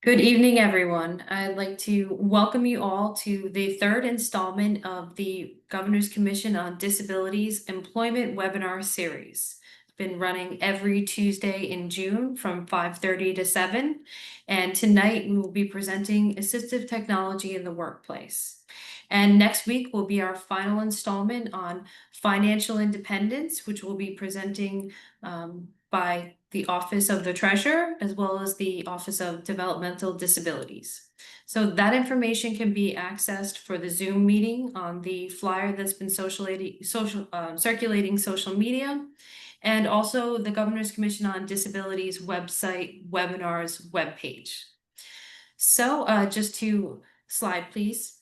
Good evening, everyone. I'd like to welcome you all to the third installment of the Governor's Commission on Disabilities Employment Webinar Series. It's been running every Tuesday in June from 5:30 to 7. And tonight we will be presenting assistive technology in the workplace. And next week will be our final installment on financial independence, which will be presenting by the Office of the Treasurer, as well as the Office of Developmental Disabilities. So that information can be accessed for the Zoom meeting on the flyer that's been circulating social media, and also the Governor's Commission on Disabilities website webinars webpage. So just to slide, please.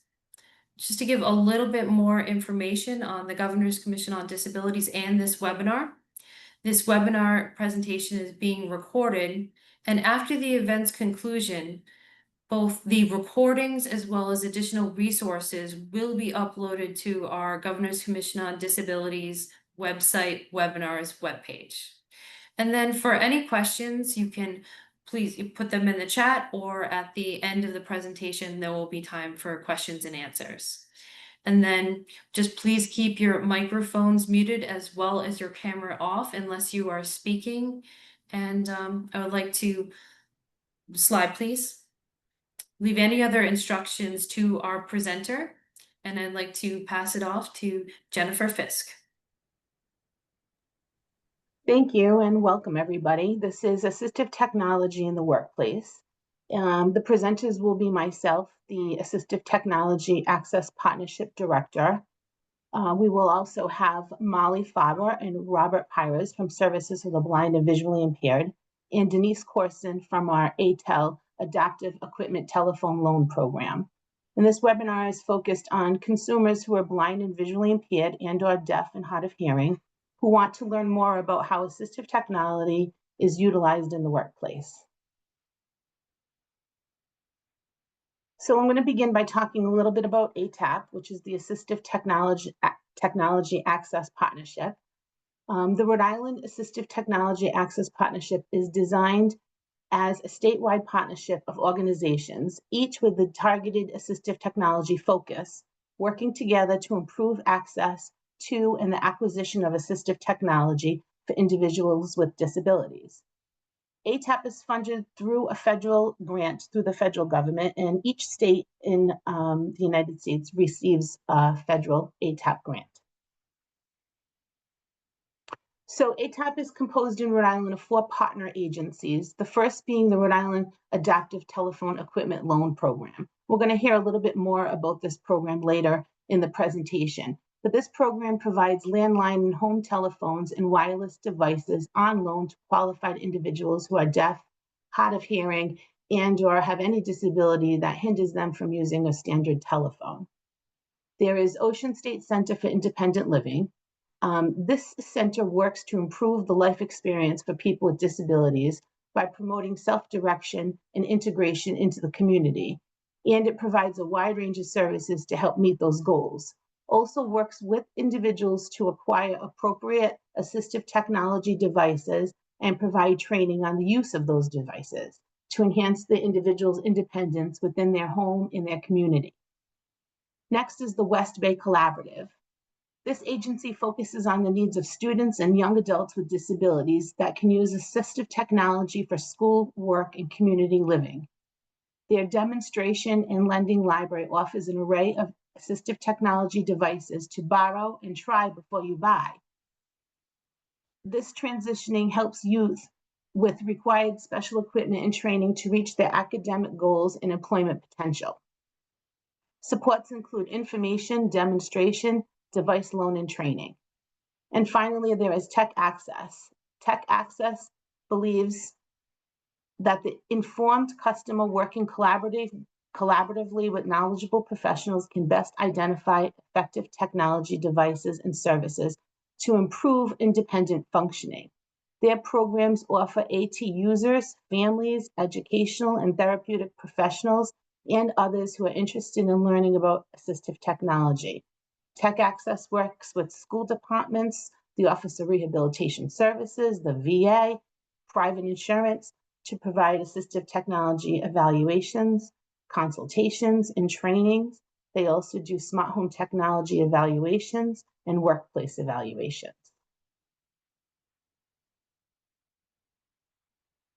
Just to give a little bit more information on the Governor's Commission on Disabilities and this webinar. This webinar presentation is being recorded, and after the event's conclusion, both the recordings as well as additional resources will be uploaded to our Governor's Commission on Disabilities website webinars webpage. And then for any questions, you can please put them in the chat, or at the end of the presentation, there will be time for questions and answers. And then just please keep your microphones muted as well as your camera off unless you are speaking. And I would like to slide, please. Leave any other instructions to our presenter. And I'd like to pass it off to Jennifer Fisk. Thank you and welcome everybody. This is Assistive Technology in the Workplace. The presenters will be myself, the Assistive Technology Access Partnership Director. We will also have Molly Faber and Robert Pires from Services for the Blind and Visually Impaired, and Denise Corson from our ATEL Adaptive Equipment Telephone Loan Program. And this webinar is focused on consumers who are blind and visually impaired and/or deaf and hard of hearing, who want to learn more about how assistive technology is utilized in the workplace. So I'm going to begin by talking a little bit about ATAP, which is the Assistive Technology Access Partnership. The Rhode Island Assistive Technology Access Partnership is designed as a statewide partnership of organizations, each with a targeted assistive technology focus, working together to improve access to and the acquisition of assistive technology for individuals with disabilities. ATAP is funded through a federal grant through the federal government, and each state in the United States receives a federal ATAP grant. So ATAP is composed in Rhode Island of 4 partner agencies, the first being the Rhode Island Adaptive Telephone Equipment Loan Program. We're going to hear a little bit more about this program later in the presentation. But this program provides landline and home telephones and wireless devices on loan to qualified individuals who are deaf, hard of hearing, and/or have any disability that hinders them from using a standard telephone. There is Ocean State Center for Independent Living. This center works to improve the life experience for people with disabilities by promoting self-direction and integration into the community. And it provides a wide range of services to help meet those goals. Also works with individuals to acquire appropriate assistive technology devices and provide training on the use of those devices to enhance the individual's independence within their home and their community. Next is the West Bay Collaborative. This agency focuses on the needs of students and young adults with disabilities that can use assistive technology for school, work, and community living. Their demonstration and lending library offers an array of assistive technology devices to borrow and try before you buy. This transitioning helps youth with required special equipment and training to reach their academic goals and employment potential. Supports include information, demonstration, device loan, and training. And finally, there is Tech Access. Tech Access believes that the informed customer working collaboratively with knowledgeable professionals can best identify effective technology devices and services to improve independent functioning. Their programs offer AT users, families, educational and therapeutic professionals, and others who are interested in learning about assistive technology. Tech Access works with school departments, the Office of Rehabilitation Services, the VA, private insurance, to provide assistive technology evaluations, consultations, and trainings. They also do smart home technology evaluations and workplace evaluations.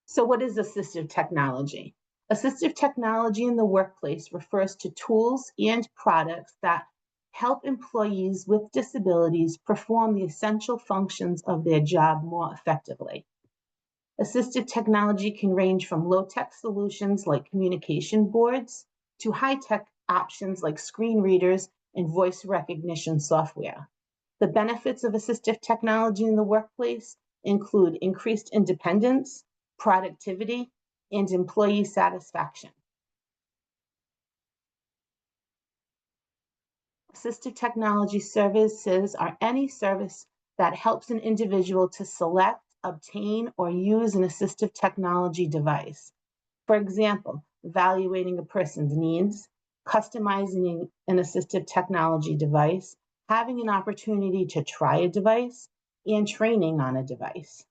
So what is assistive technology? Assistive technology in the workplace refers to tools and products that help employees with disabilities perform the essential functions of their job more effectively. Assistive technology can range from low-tech solutions like communication boards to high-tech options like screen readers and voice recognition software. The benefits of assistive technology in the workplace include increased independence, productivity, and employee satisfaction. Assistive technology services are any service that helps an individual to select, obtain, or use an assistive technology device. For example, evaluating a person's needs, customizing an assistive technology device, having an opportunity to try a device, and training on a device.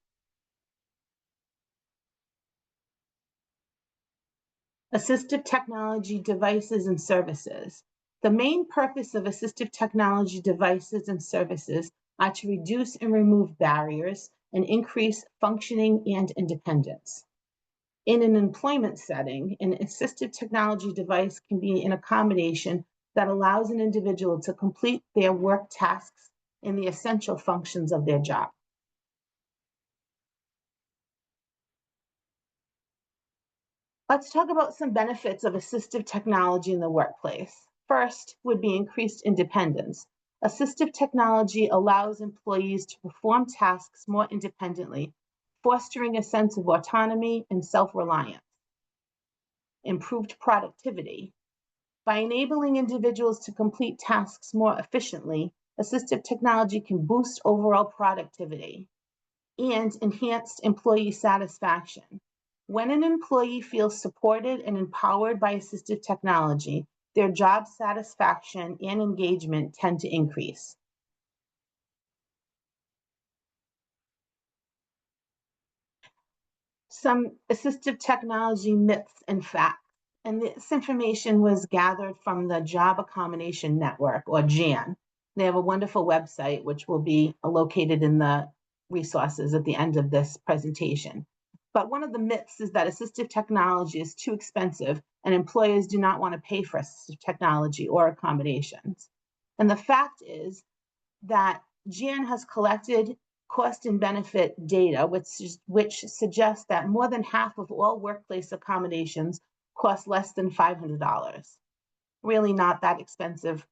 Assistive technology devices and services. The main purpose of assistive technology devices and services are to reduce and remove barriers and increase functioning and independence. In an employment setting, an assistive technology device can be an accommodation that allows an individual to complete their work tasks and the essential functions of their job. Let's talk about some benefits of assistive technology in the workplace. First would be increased independence. Assistive technology allows employees to perform tasks more independently, fostering a sense of autonomy and self-reliance. Improved productivity. By enabling individuals to complete tasks more efficiently, assistive technology can boost overall productivity and enhance employee satisfaction. When an employee feels supported and empowered by assistive technology, their job satisfaction and engagement tend to increase. Some assistive technology myths and facts. And this information was gathered from the Job Accommodation Network, or JAN. They have a wonderful website, which will be located in the resources at the end of this presentation. But one of the myths is that assistive technology is too expensive and employers do not want to pay for assistive technology or accommodations. And the fact is that JAN has collected cost and benefit data, which suggests that more than half of all workplace accommodations cost less than $500. Really not that expensive.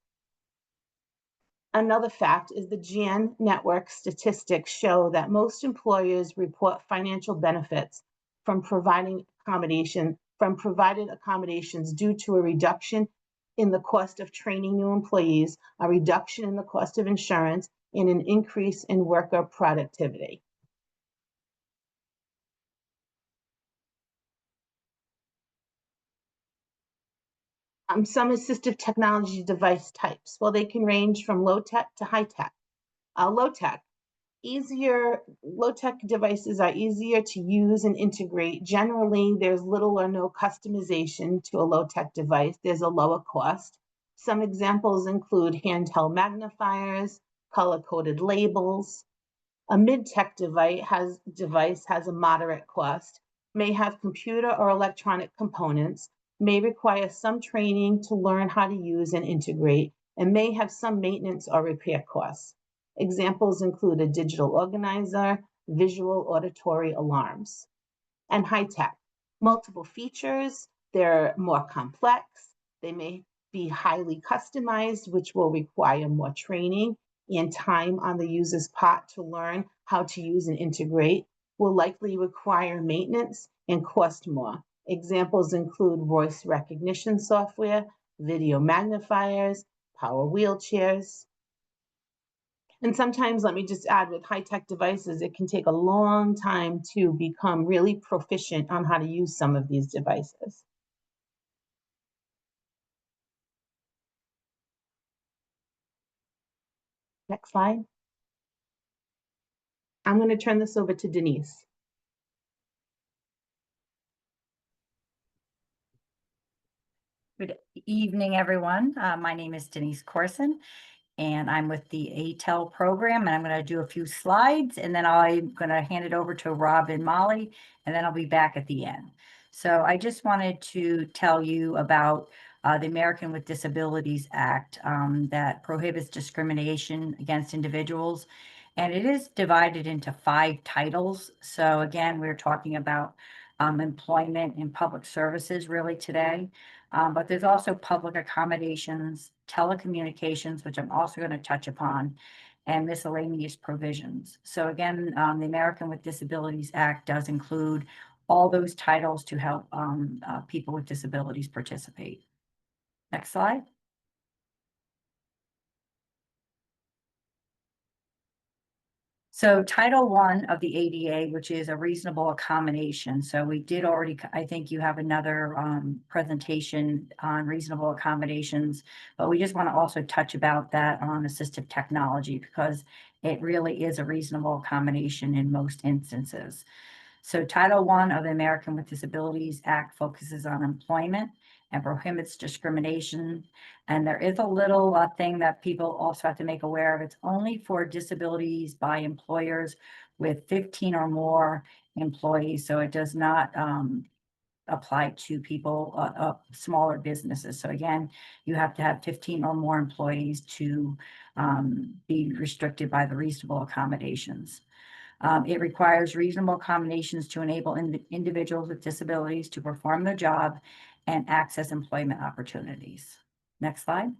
Another fact is the JAN network statistics show that most employers report financial benefits from provided accommodations due to a reduction in the cost of training new employees, a reduction in the cost of insurance, and an increase in worker productivity. Some assistive technology device types. Well, they can range from low tech to high tech. Low tech devices are easier to use and integrate. Generally, there's little or no customization to a low-tech device. There's a lower cost. Some examples include handheld magnifiers, color-coded labels. A mid-tech device has a moderate cost, may have computer or electronic components, may require some training to learn how to use and integrate, and may have some maintenance or repair costs. Examples include a digital organizer, visual auditory alarms. And high-tech, multiple features, they're more complex, they may be highly customized, which will require more training and time on the user's part to learn how to use and integrate, will likely require maintenance and cost more. Examples include voice recognition software, video magnifiers, power wheelchairs. And sometimes, let me just add, with high-tech devices, it can take a long time to become really proficient on how to use some of these devices. Next slide. I'm going to turn this over to Denise. Good evening, everyone. My name is Denise Corson, and I'm with the ATEL program, and I'm going to do a few slides, and then I'm going to hand it over to Rob and Molly, and then I'll be back at the end. So I just wanted to tell you about the American with Disabilities Act that prohibits discrimination against individuals, and it is divided into 5 titles. So again, we're talking about employment and public services really today. But there's also public accommodations, telecommunications, which I'm also going to touch upon, and miscellaneous provisions. So again, the American with Disabilities Act does include all those titles to help people with disabilities participate. Next slide. So Title I of the ADA, which is a reasonable accommodation. So we did already, I think you have another presentation on reasonable accommodations, but we just want to also touch about that on assistive technology because it really is a reasonable accommodation in most instances. So Title I of the American with Disabilities Act focuses on employment and prohibits discrimination. And there is a little thing that people also have to make aware of. It's only for disabilities by employers with 15 or more employees. So it does not apply to people, smaller businesses. So again, you have to have 15 or more employees to be restricted by the reasonable accommodations. It requires reasonable accommodations to enable individuals with disabilities to perform their job and access employment opportunities. Next slide.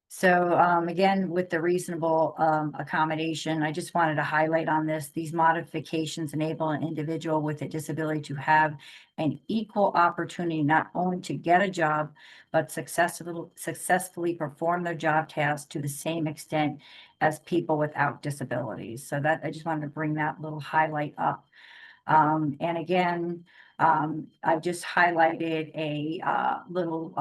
So again, with the reasonable accommodation, I just wanted to highlight on this, these modifications enable an individual with a disability to have an equal opportunity, not only to get a job, but successfully perform their job tasks to the same extent as people without disabilities. So that I just wanted to bring that little highlight up. And again, I've just highlighted a little,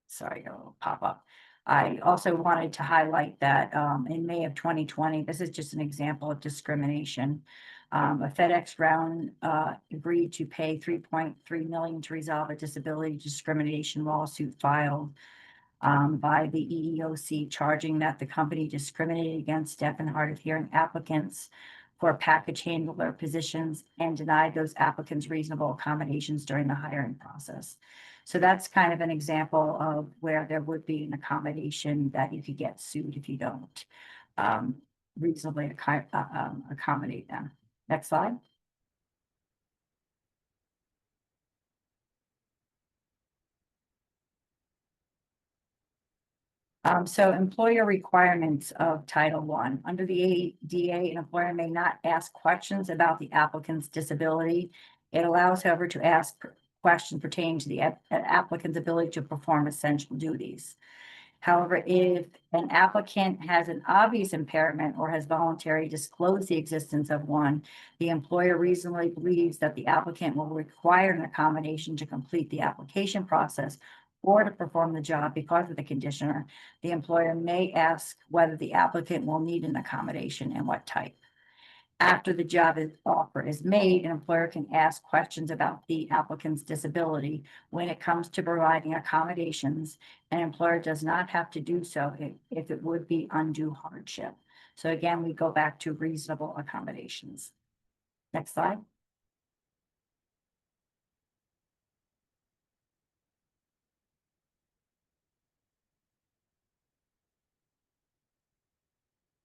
sorry, a little pop-up. I also wanted to highlight that in May of 2020, this is just an example of discrimination. A FedEx Ground agreed to pay $3.3 million to resolve a disability discrimination lawsuit filed by the EEOC, charging that the company discriminated against deaf and hard of hearing applicants for package handler positions and denied those applicants reasonable accommodations during the hiring process. So that's kind of an example of where there would be an accommodation that you could get sued if you don't reasonably accommodate them. Next slide. So employer requirements of Title I. Under the ADA, an employer may not ask questions about the applicant's disability. It allows, however, to ask questions pertaining to the applicant's ability to perform essential duties. However, if an applicant has an obvious impairment or has voluntarily disclosed the existence of one, the employer reasonably believes that the applicant will require an accommodation to complete the application process or to perform the job because of the conditioner. The employer may ask whether the applicant will need an accommodation and what type. After the job offer is made, an employer can ask questions about the applicant's disability. When it comes to providing accommodations, an employer does not have to do so if it would be undue hardship. So again, we go back to reasonable accommodations. Next slide.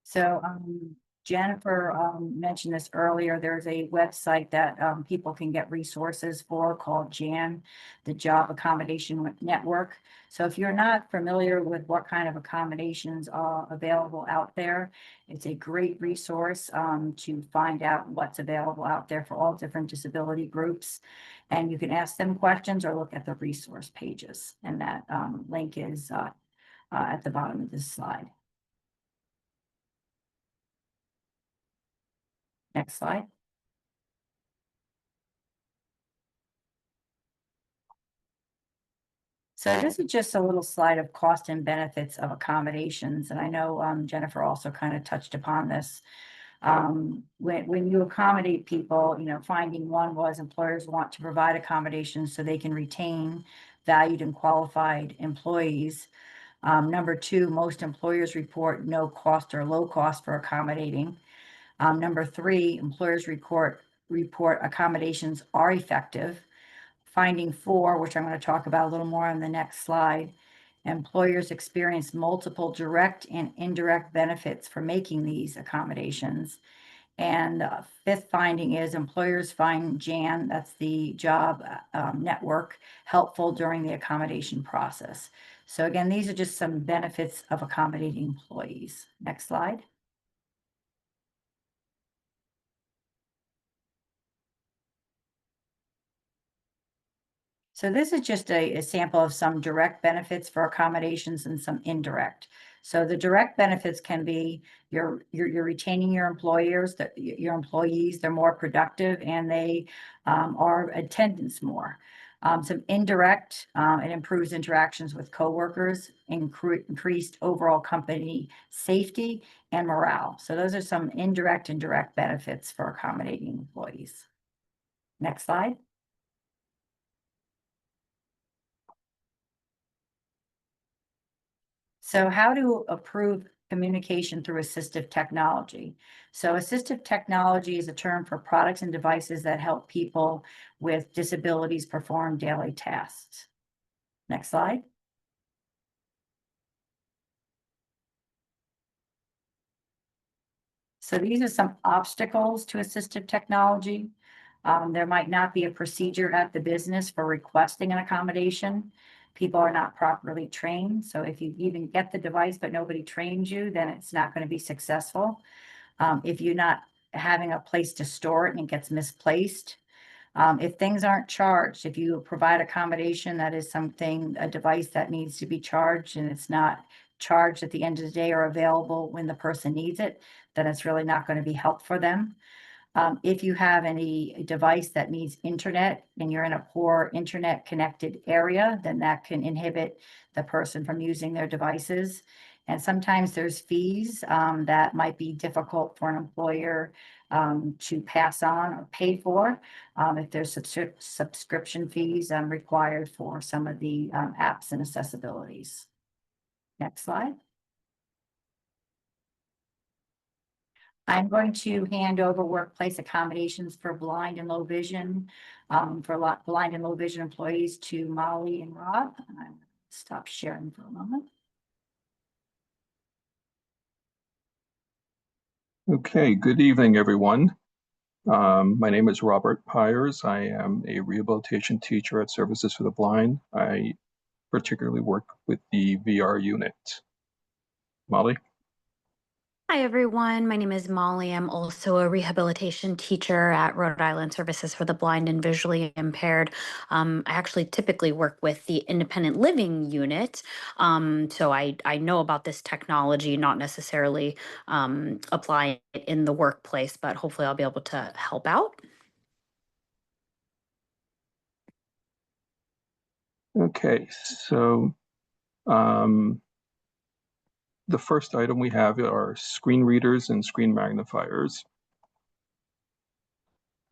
So Jennifer mentioned this earlier. There's a website that people can get resources for called JAN, the Job Accommodation Network. So if you're not familiar with what kind of accommodations are available out there, it's a great resource to find out what's available out there for all different disability groups. And you can ask them questions or look at the resource pages. And that link is at the bottom of this slide. Next slide. So this is just a little slide of cost and benefits of accommodations. And I know Jennifer also kind of touched upon this. When you accommodate people, finding one was employers want to provide accommodations so they can retain valued and qualified employees. Number two, most employers report no cost or low cost for accommodating. Number three, employers report accommodations are effective. Finding four, which I'm going to talk about a little more on the next slide, employers experience multiple direct and indirect benefits for making these accommodations. And fifth finding is employers find JAN, that's the job network, helpful during the accommodation process. So again, these are just some benefits of accommodating employees. Next slide. So this is just a sample of some direct benefits for accommodations and some indirect. So the direct benefits can be you're retaining your employers, your employees, they're more productive and they are attendance more. Some indirect, it improves interactions with coworkers, increased overall company safety and morale. So those are some indirect and direct benefits for accommodating employees. Next slide. So how to approve communication through assistive technology? So assistive technology is a term for products and devices that help people with disabilities perform daily tasks. Next slide. So these are some obstacles to assistive technology. There might not be a procedure at the business for requesting an accommodation. People are not properly trained. So if you even get the device, but nobody trains you, then it's not going to be successful. If you're not having a place to store it and it gets misplaced. If things aren't charged, if you provide accommodation, that is something, a device that needs to be charged and it's not charged at the end of the day or available when the person needs it, then it's really not going to be helpful for them. If you have any device that needs internet and you're in a poor internet connected area, then that can inhibit the person from using their devices. And sometimes there's fees that might be difficult for an employer to pass on or pay for. If there's subscription fees required for some of the apps and accessibilities. Next slide. I'm going to hand over workplace accommodations for blind and low vision, blind and low vision employees to Molly and Rob. I'm stop sharing for a moment. Okay, good evening, everyone. My name is Robert Pyers. I am a rehabilitation teacher at Services for the Blind. I particularly work with the VR unit. Molly? Hi, everyone. My name is Molly. I'm also a rehabilitation teacher at Rhode Island Services for the Blind and Visually Impaired. I actually typically work with the independent living unit. So I know about this technology, not necessarily applying it in the workplace, but hopefully I'll be able to help out. Okay, so the first item we have are screen readers and screen magnifiers.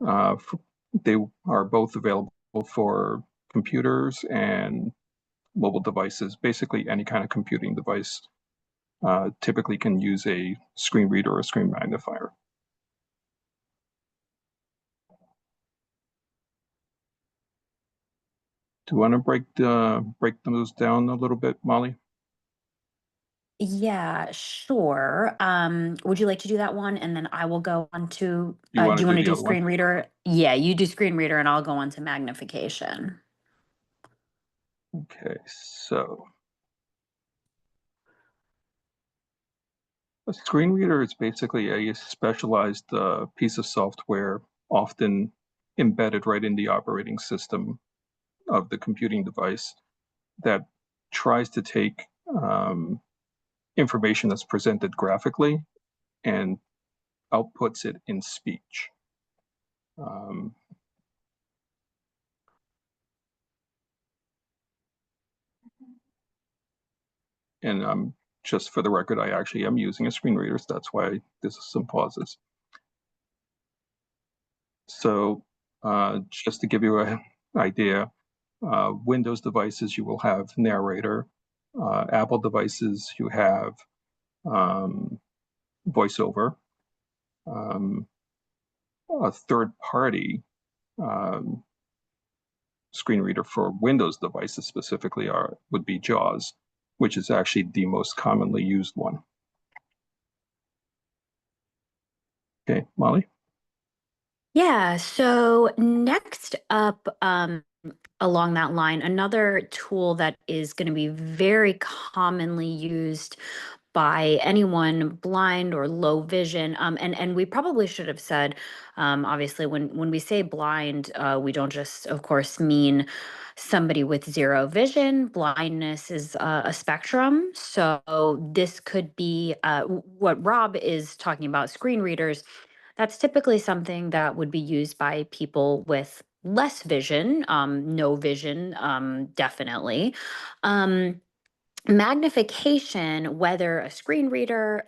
They are both available for computers and mobile devices. Basically, any kind of computing device typically can use a screen reader or a screen magnifier. Do you want to break those down a little bit, Molly? Yeah, sure. Would you like to do that one? And then I will go on to, You want do you to want do to the do other one? screen reader? Yeah, you do screen reader and I'll go on to magnification. Okay, so a screen reader is basically a specialized piece of software, often embedded right in the operating system of the computing device, that tries to take information that's presented graphically and outputs it in speech. And just for the record, I actually am using a screen reader, so that's why this is some pauses. So just to give you an idea, Windows devices, you will have Narrator. Apple devices, you have VoiceOver. A third-party screen reader for Windows devices specifically would be JAWS, which is actually the most commonly used one. Okay, Molly? Yeah, so next up, along that line, another tool that is going to be very commonly used by anyone blind or low vision. And we probably should have said, obviously, when we say blind, we don't just, of course, mean somebody with zero vision. Blindness is a spectrum. So this could be what Rob is talking about, screen readers. That's typically something that would be used by people with less vision, no vision, definitely. Um, Magnification, whether a screen reader,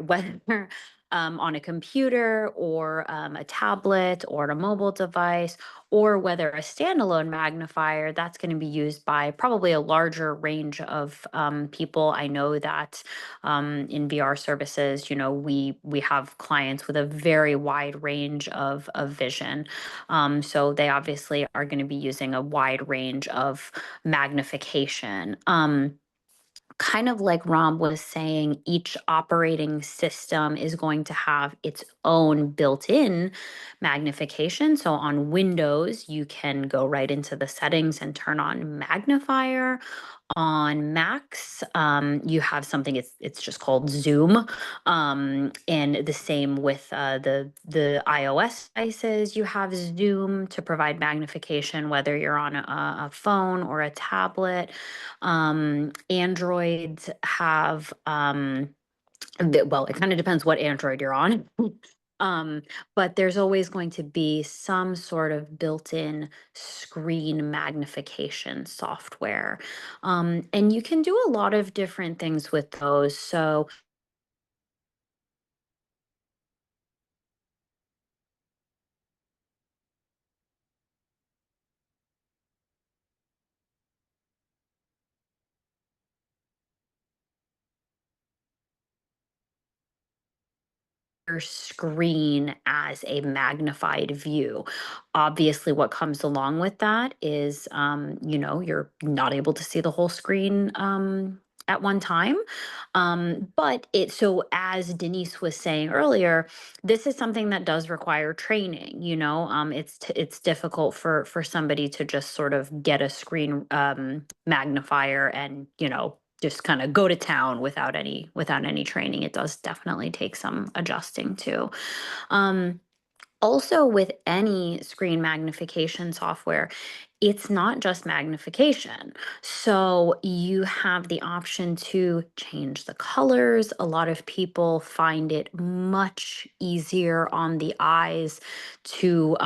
whether on a computer or a tablet or a mobile device, or whether a standalone magnifier, that's going to be used by probably a larger range of people. I know that in VR services, we have clients with a very wide range of vision. So they obviously are going to be using a wide range of magnification. Kind of like Rob was saying, each operating system is going to have its own built-in magnification. So on Windows, you can go right into the settings and turn on magnifier. On Macs, you have something, it's just called Zoom. And the same with the iOS devices, you have Zoom to provide magnification, whether you're on a phone or a tablet. Androids have well, it kind of depends what Android you're on. Um, but there's always going to be some sort of built-in screen magnification software. And you can do a lot of different things with those. So your screen as a magnified view. Obviously, what comes along with that is, you're not able to see the whole screen at one time. But so as Denise was saying earlier, this is something that does require training. It's difficult for somebody to just sort of get a screen magnifier and just kind of go to town without any training. It does definitely take some adjusting to. Um, Also, with any screen magnification software, it's not just magnification. So you have the option to change the colors. A lot of people find it much easier on the eyes to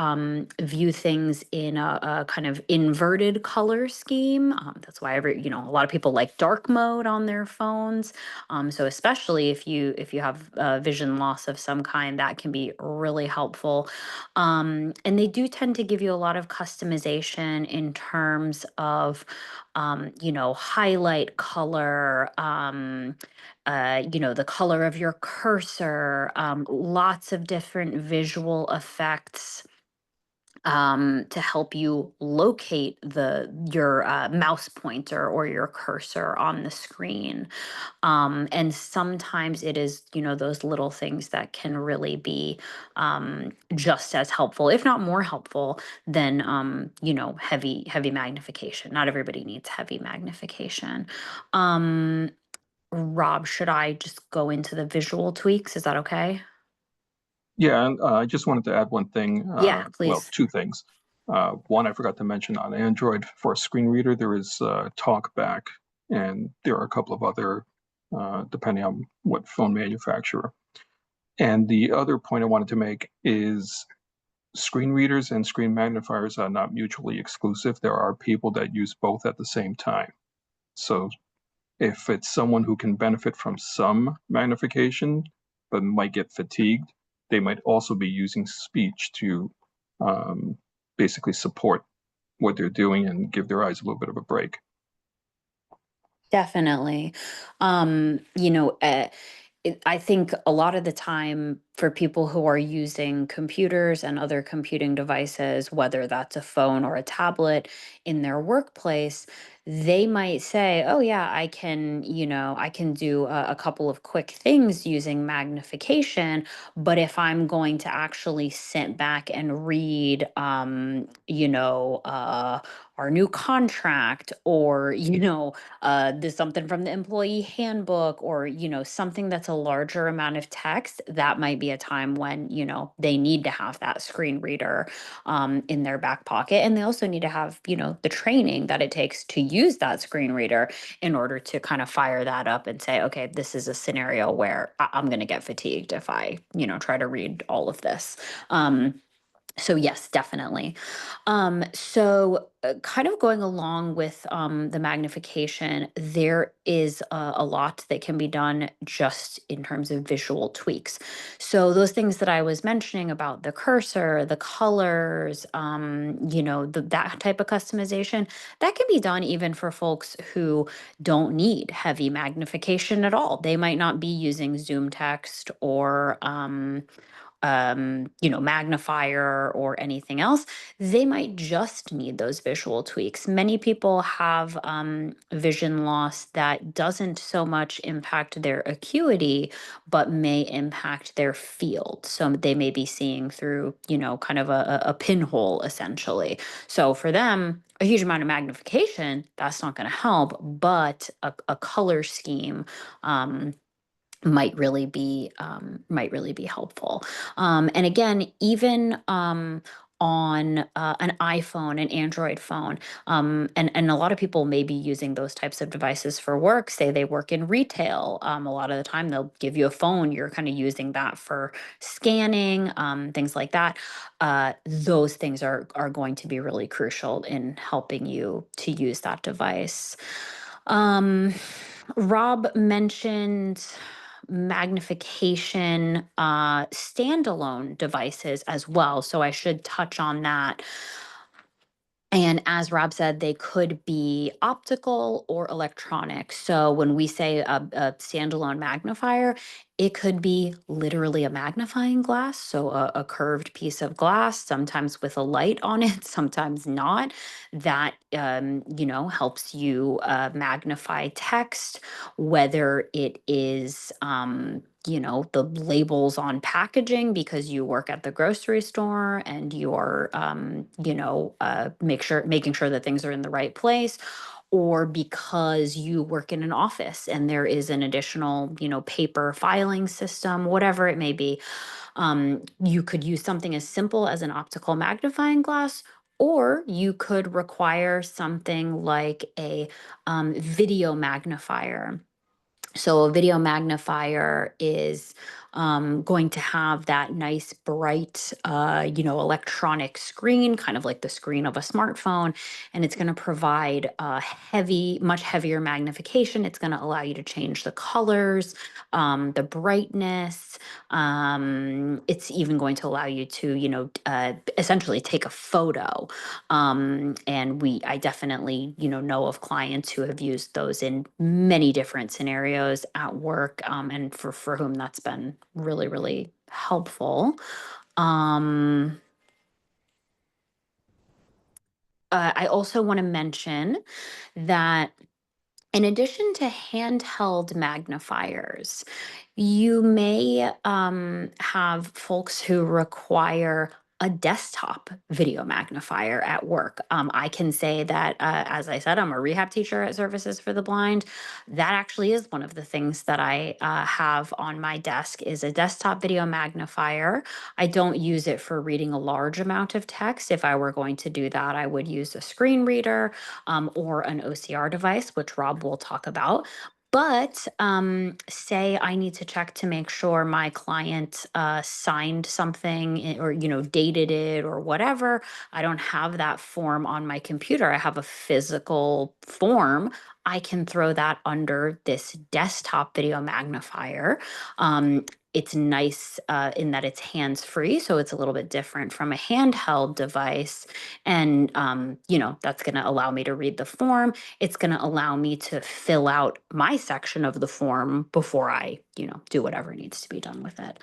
view things in a kind of inverted color scheme. That's why a lot of people like dark mode on their phones. So especially if you have vision loss of some kind, that can be really helpful. And they do tend to give you a lot of customization in terms of, highlight color, the color of your cursor, lots of different visual effects to help you locate your mouse pointer or your cursor on the screen. And sometimes it is, those little things that can really be just as helpful, if not more helpful than, heavy magnification. Not everybody needs heavy magnification. Rob, should I just go into the visual tweaks? Is that okay? Yeah, and I just wanted to add one thing. Yeah, Well, please. two things. One, I forgot to mention on Android for a screen reader, there is TalkBack, and there are a couple of other, depending on what phone manufacturer. And the other point I wanted to make is screen readers and screen magnifiers are not mutually exclusive. There are people that use both at the same time. So if it's someone who can benefit from some magnification, but might get fatigued, they might also be using speech to basically support what they're doing and give their eyes a little bit of a break. Definitely. You know, I think a lot of the time for people who are using computers and other computing devices, whether that's a phone or a tablet in their workplace, they might say, oh, yeah, I can, I can do a couple of quick things using magnification. But if I'm going to actually sit back and read, our new contract or, there's something from the employee handbook or, something that's a larger amount of text, that might be a time when, they need to have that screen reader in their back pocket. And they also need to have, the training that it takes to use that screen reader in order to kind of fire that up and say, okay, this is a scenario where I'm going to get fatigued if I, try to read all of this. So yes, definitely. Kind of going along with the magnification, there is a lot that can be done just in terms of visual tweaks. So those things that I was mentioning about the cursor, the colors, that type of customization, that can be done even for folks who don't need heavy magnification at all. They might not be using Zoom text or magnifier or anything else. They might just need those visual tweaks. Many people have vision loss that doesn't so much impact their acuity, but may impact their field. So they may be seeing through, kind of a pinhole essentially. So for them, a huge amount of magnification, that's not going to help, but a color scheme, might really be helpful. And again, even on an iPhone, an Android phone, and a lot of people may be using those types of devices for work. Say they work in retail. A lot of the time, they'll give you a phone. You're kind of using that for scanning, things like that. Those things are going to be really crucial in helping you to use that device. Rob mentioned magnification standalone devices as well, so I should touch on that. And as Rob said, they could be optical or electronic. So when we say a standalone magnifier, it could be literally a magnifying glass, so a curved piece of glass, sometimes with a light on it, sometimes not. That helps you magnify text, whether it is the labels on packaging because you work at the grocery store and you're making sure that things are in the right place, or because you work in an office and there is an additional, paper filing system, whatever it may be. You could use something as simple as an optical magnifying glass, or you could require something like a video magnifier. So a video magnifier is going to have that nice bright, electronic screen, kind of like the screen of a smartphone, and it's going to provide much heavier magnification. It's going to allow you to change the colors, the brightness. It's even going to allow you to, essentially take a photo. And I definitely, know of clients who have used those in many different scenarios at work, and for whom that's been really, really helpful. I also want to mention that in addition to handheld magnifiers, you may have folks who require a desktop video magnifier at work. I can say that, as I said, I'm a rehab teacher at Services for the Blind. That actually is one of the things that I have on my desk is a desktop video magnifier. I don't use it for reading a large amount of text. If I were going to do that, I would use a screen reader or an OCR device, which Rob will talk about. But say I need to check to make sure my client signed something or, dated it or whatever. I don't have that form on my computer. I have a physical form. I can throw that under this desktop video magnifier. it's nice in that it's hands-free, so it's a little bit different from a handheld device. And that's going to allow me to read the form. It's going to allow me to fill out my section of the form before I, do whatever needs to be done with it.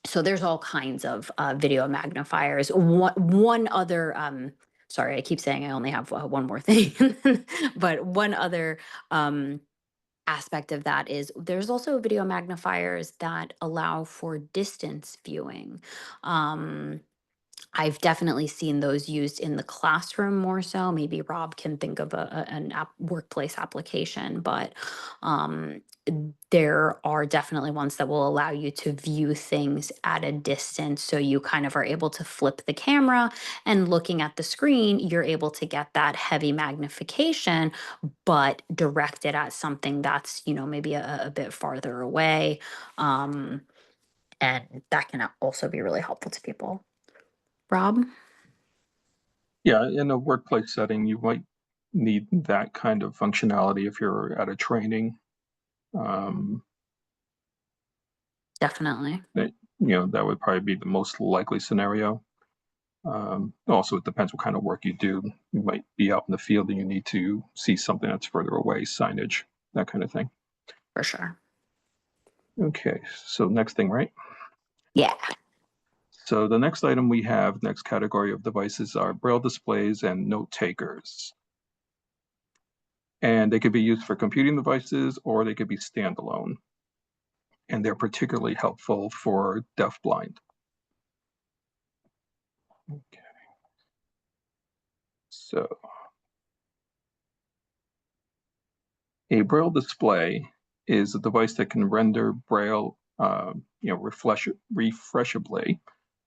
So there's all kinds of video magnifiers. One other, sorry, I keep saying I only have one more thing, but one other aspect of that is there's also video magnifiers that allow for distance viewing. I've definitely seen those used in the classroom more so. Maybe Rob can think of an workplace application, but um, there are definitely ones that will allow you to view things at a distance. So you kind of are able to flip the camera, and looking at the screen, you're able to get that heavy magnification, but directed at something that's, maybe a bit farther away. Um, and that can also be really helpful to people. Rob? Yeah, in a workplace setting, you might need that kind of functionality if you're at a training. Definitely. That would probably be the most likely scenario. Also, it depends what kind of work you do. You might be out in the field and you need to see something that's further away, signage, that kind of thing. For sure. Okay, so next thing, right? Yeah. So the next item we have, next category of devices are braille displays and note takers. And they could be used for computing devices or they could be standalone. And they're particularly helpful for deafblind. Okay. So a braille display is a device that can render braille, refreshably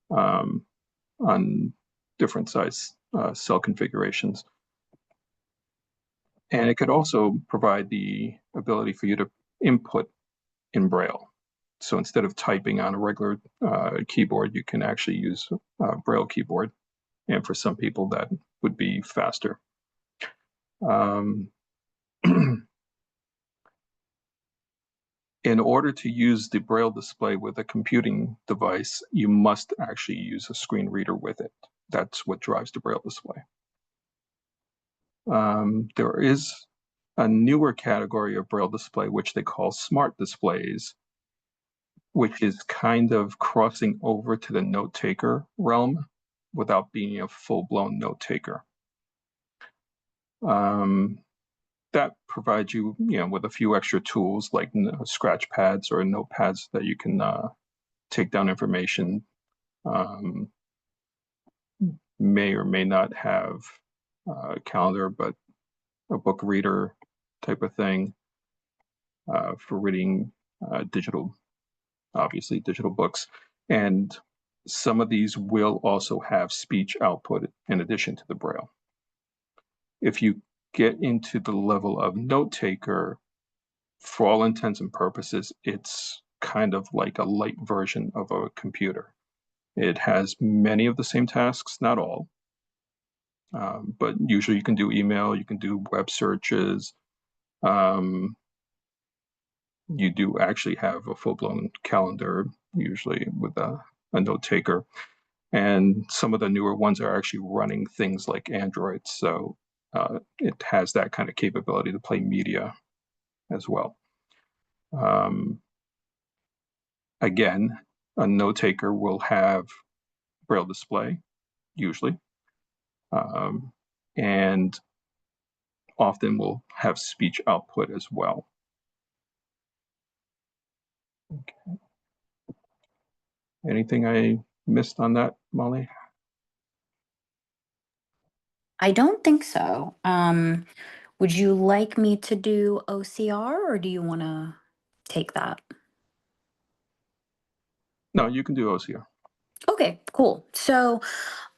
on different size cell configurations. And it could also provide the ability for you to input in braille. So instead of typing on a regular keyboard, you can actually use a braille keyboard. And for some people, that would be faster. In order to use the braille display with a computing device, you must actually use a screen reader with it. That's what drives the braille display. There is a newer category of braille display, which they call smart displays, which is kind of crossing over to the note taker realm without being a full-blown note taker. That provides you, with a few extra tools like scratch pads or notepads that you can take down information. May or may not have a calendar, but a book reader type of thing for reading obviously digital books. And some of these will also have speech output in addition to the braille. If you get into the level of note taker, for all intents and purposes, it's kind of like a light version of a computer. It has many of the same tasks, not all, but usually you can do email, you can do web searches. You do actually have a full-blown calendar, usually with a note taker. And some of the newer ones are actually running things like Android. So it has that kind of capability to play media as well. Again, a note taker will have braille display, usually, and often will have speech output as well. Okay. Anything I missed on that, Molly? I don't think so. Would you like me to do OCR, or do you want to take that? No, you can do OCR. Okay, cool. So,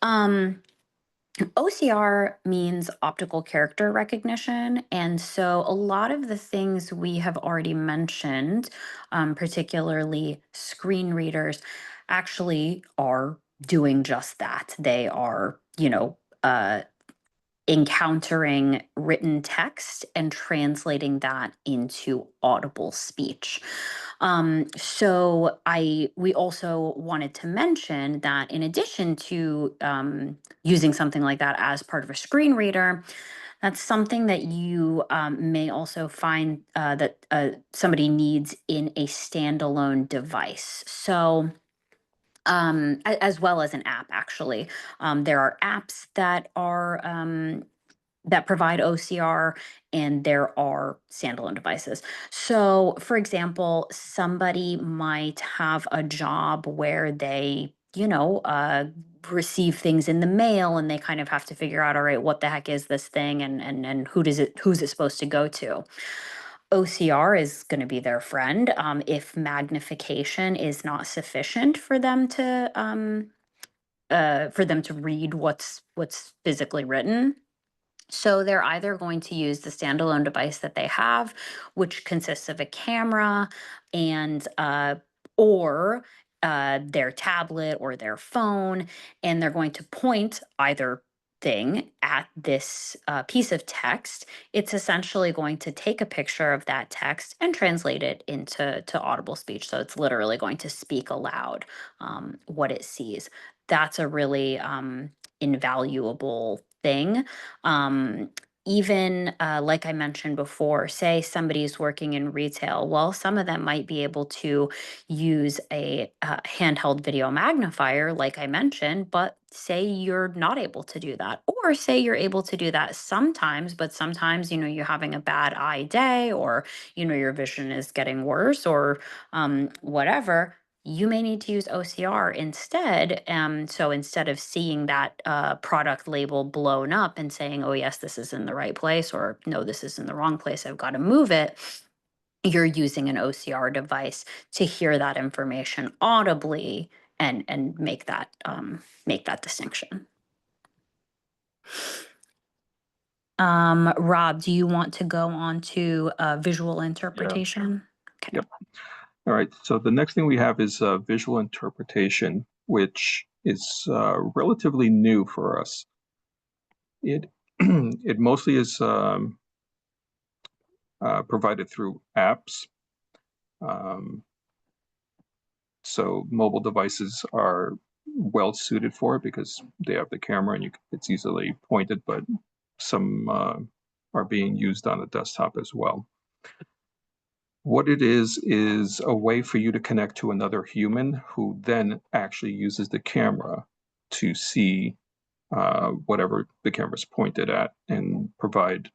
OCR means optical character recognition. And so a lot of the things we have already mentioned, particularly screen readers, actually are doing just that. They are, encountering written text and translating that into audible speech. We also wanted to mention that in addition to using something like that as part of a screen reader, that's something that you may also find that somebody needs in a standalone device. So, as well as an app, actually. There are apps that provide OCR, and there are standalone devices. So, for example, somebody might have a job where they, receive things in the mail, and they kind of have to figure out, all right, what the heck is this thing, and who's it supposed to go to? OCR is going to be their friend. If magnification is not sufficient for them to read what's physically written, so they're either going to use the standalone device that they have, which consists of a camera and or their tablet or their phone, and they're going to point either thing at this piece of text. It's essentially going to take a picture of that text and translate it into audible speech. So it's literally going to speak aloud what it sees. That's a really invaluable thing. um, Even like I mentioned before, say somebody's working in retail, well, some of them might be able to use a handheld video magnifier, like I mentioned, but say you're not able to do that, or say you're able to do that sometimes, but sometimes, you're having a bad eye day, or, your vision is getting worse, or whatever, you may need to use OCR instead. So instead of seeing that product label blown up and saying, oh, yes, this is in the right place, or no, this is in the wrong place, I've got to move it, you're using an OCR device to hear that information audibly and make that distinction. Rob, do you want to go on to visual interpretation? Okay. Yep. All right, so the next thing we have is visual interpretation, which is relatively new for us. It it mostly is provided through apps. So mobile devices are well suited for it because they have the camera and it's easily pointed, but some are being used on the desktop as well. What it is a way for you to connect to another human who then actually uses the camera to see whatever the camera's pointed at and provide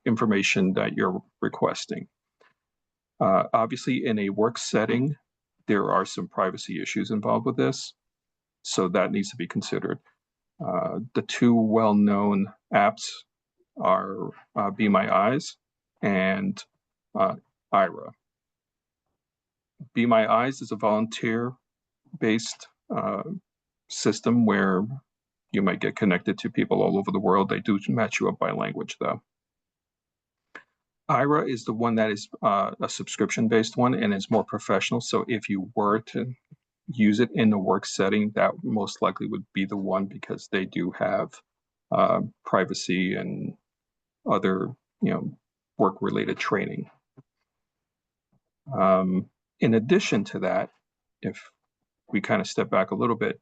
information that you're requesting. Obviously, in a work setting, there are some privacy issues involved with this, so that needs to be considered. The two well-known apps are Be My Eyes and Aira. Be My Eyes is a volunteer-based system where you might get connected to people all over the world. They do match you up by language, though. Aira is the one that is a subscription-based one, and it's more professional. So if you were to use it in a work setting, that most likely would be the one because they do have privacy and other, work-related training. In addition to that, if we kind of step back a little bit,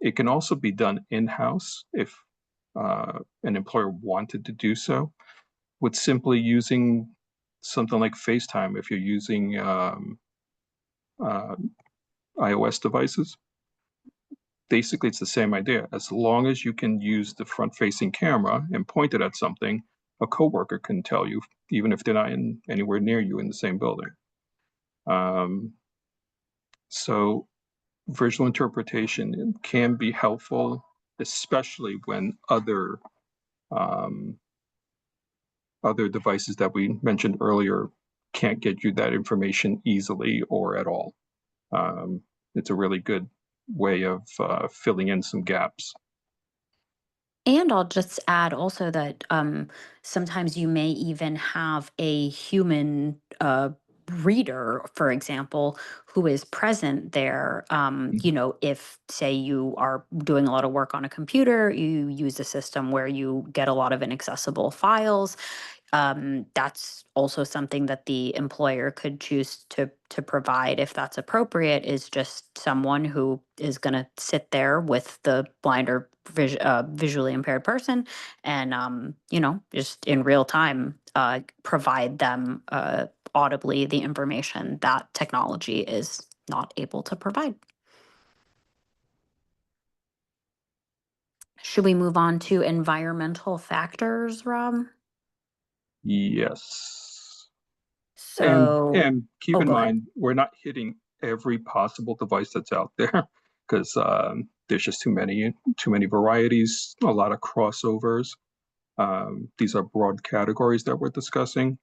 it can also be done in-house if an employer wanted to do so, with simply using something like FaceTime if you're using iOS devices. Basically, it's the same idea. As long as you can use the front-facing camera and point it at something, a coworker can tell you, even if they're not anywhere near you in the same building. So visual interpretation can be helpful, especially when other devices that we mentioned earlier can't get you that information easily or at all. It's a really good way of filling in some gaps. And I'll just add also that sometimes you may even have a human reader, for example, who is present there. You know, if say you are doing a lot of work on a computer, you use a system where you get a lot of inaccessible files. That's also something that the employer could choose to provide if that's appropriate, is just someone who is going to sit there with the blind or visually impaired person and you know, just in real time provide them audibly the information that technology is not able to provide. Should we move on to environmental factors, Rob? Yes. So, And keep oh, in go ahead. mind, we're not hitting every possible device that's out there because there's just too many varieties, a lot of crossovers. These are broad categories that we're discussing,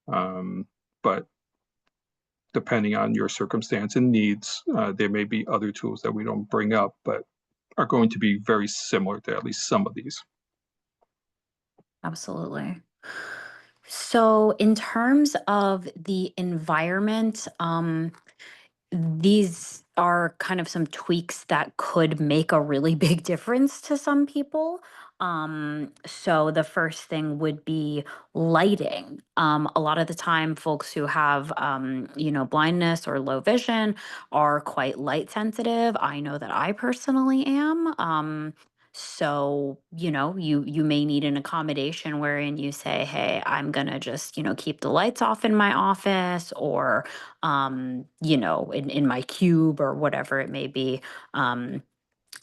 but depending on your circumstance and needs, there may be other tools that we don't bring up, but are going to be very similar to at least some of these. Absolutely. So, in terms of the environment, these are kind of some tweaks that could make a really big difference to some people. So the first thing would be lighting. A lot of the time, folks who have, you know, blindness or low vision are quite light sensitive. I know that I personally am. So, you know, you may need an accommodation wherein you say, hey, I'm gonna just, you know, keep the lights off in my office, or you know, in my cube or whatever it may be,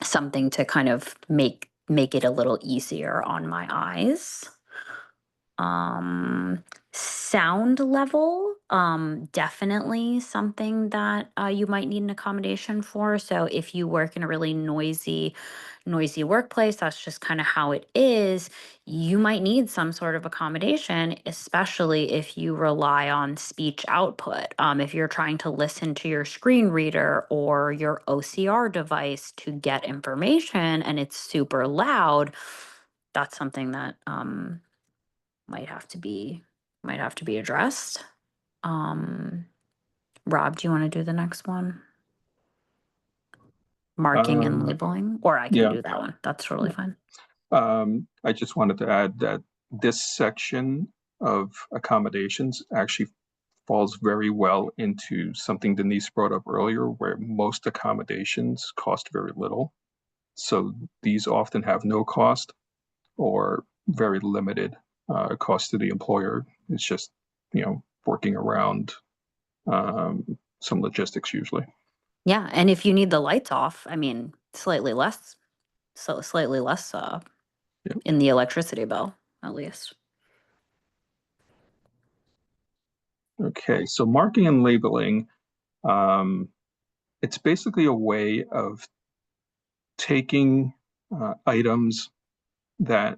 something to kind of make it a little easier on my eyes. Um, Sound level, definitely something that you might need an accommodation for. So if you work in a really noisy workplace, that's just kind of how it is. You might need some sort of accommodation, especially if you rely on speech output. If you're trying to listen to your screen reader or your OCR device to get information and it's super loud, that's something that might have to be addressed. Um, Rob, do you want to do the next one? Marking and labeling, or I can Yeah. do that one. That's totally fine. I just wanted to add that this section of accommodations actually falls very well into something Denise brought up earlier, where most accommodations cost very little. So these often have no cost or very limited cost to the employer. It's just, you know, working around some logistics usually. Yeah, and if you need the lights off, I mean, slightly less Yeah. in the electricity bill, at least. Okay, so marking and labeling, it's basically a way of taking items that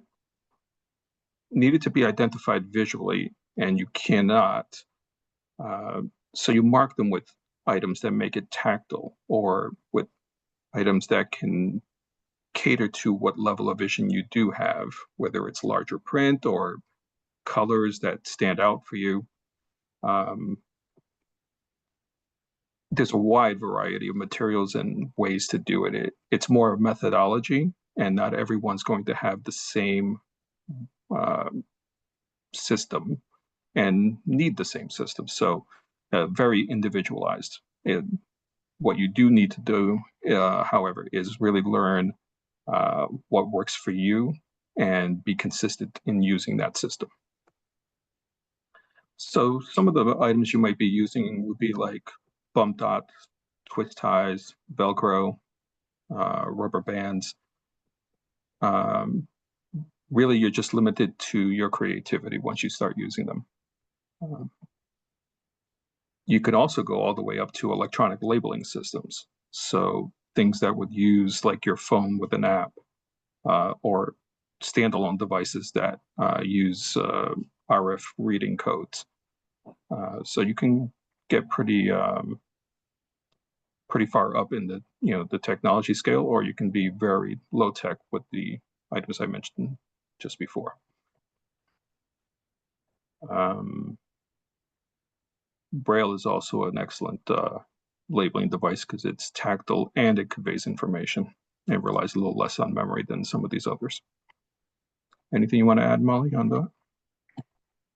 needed to be identified visually and you cannot. So you mark them with items that make it tactile, or with items that can cater to what level of vision you do have, whether it's larger print or colors that stand out for you. There's a wide variety of materials and ways to do it. It's more of methodology, and not everyone's going to have the same system and need the same system. So very individualized. What you do need to do, however, is really learn what works for you and be consistent in using that system. So some of the items you might be using would be like bump dots, twist ties, Velcro, rubber bands. Really, you're just limited to your creativity once you start using them. You can also go all the way up to electronic labeling systems. So things that would use like your phone with an app, or standalone devices that use RF reading codes. So you can get pretty far up in the the technology scale, or you can be very low tech with the items I mentioned just before. Braille is also an excellent labeling device because it's tactile and it conveys information. It relies a little less on memory than some of these others. Anything you want to add, Molly, on that?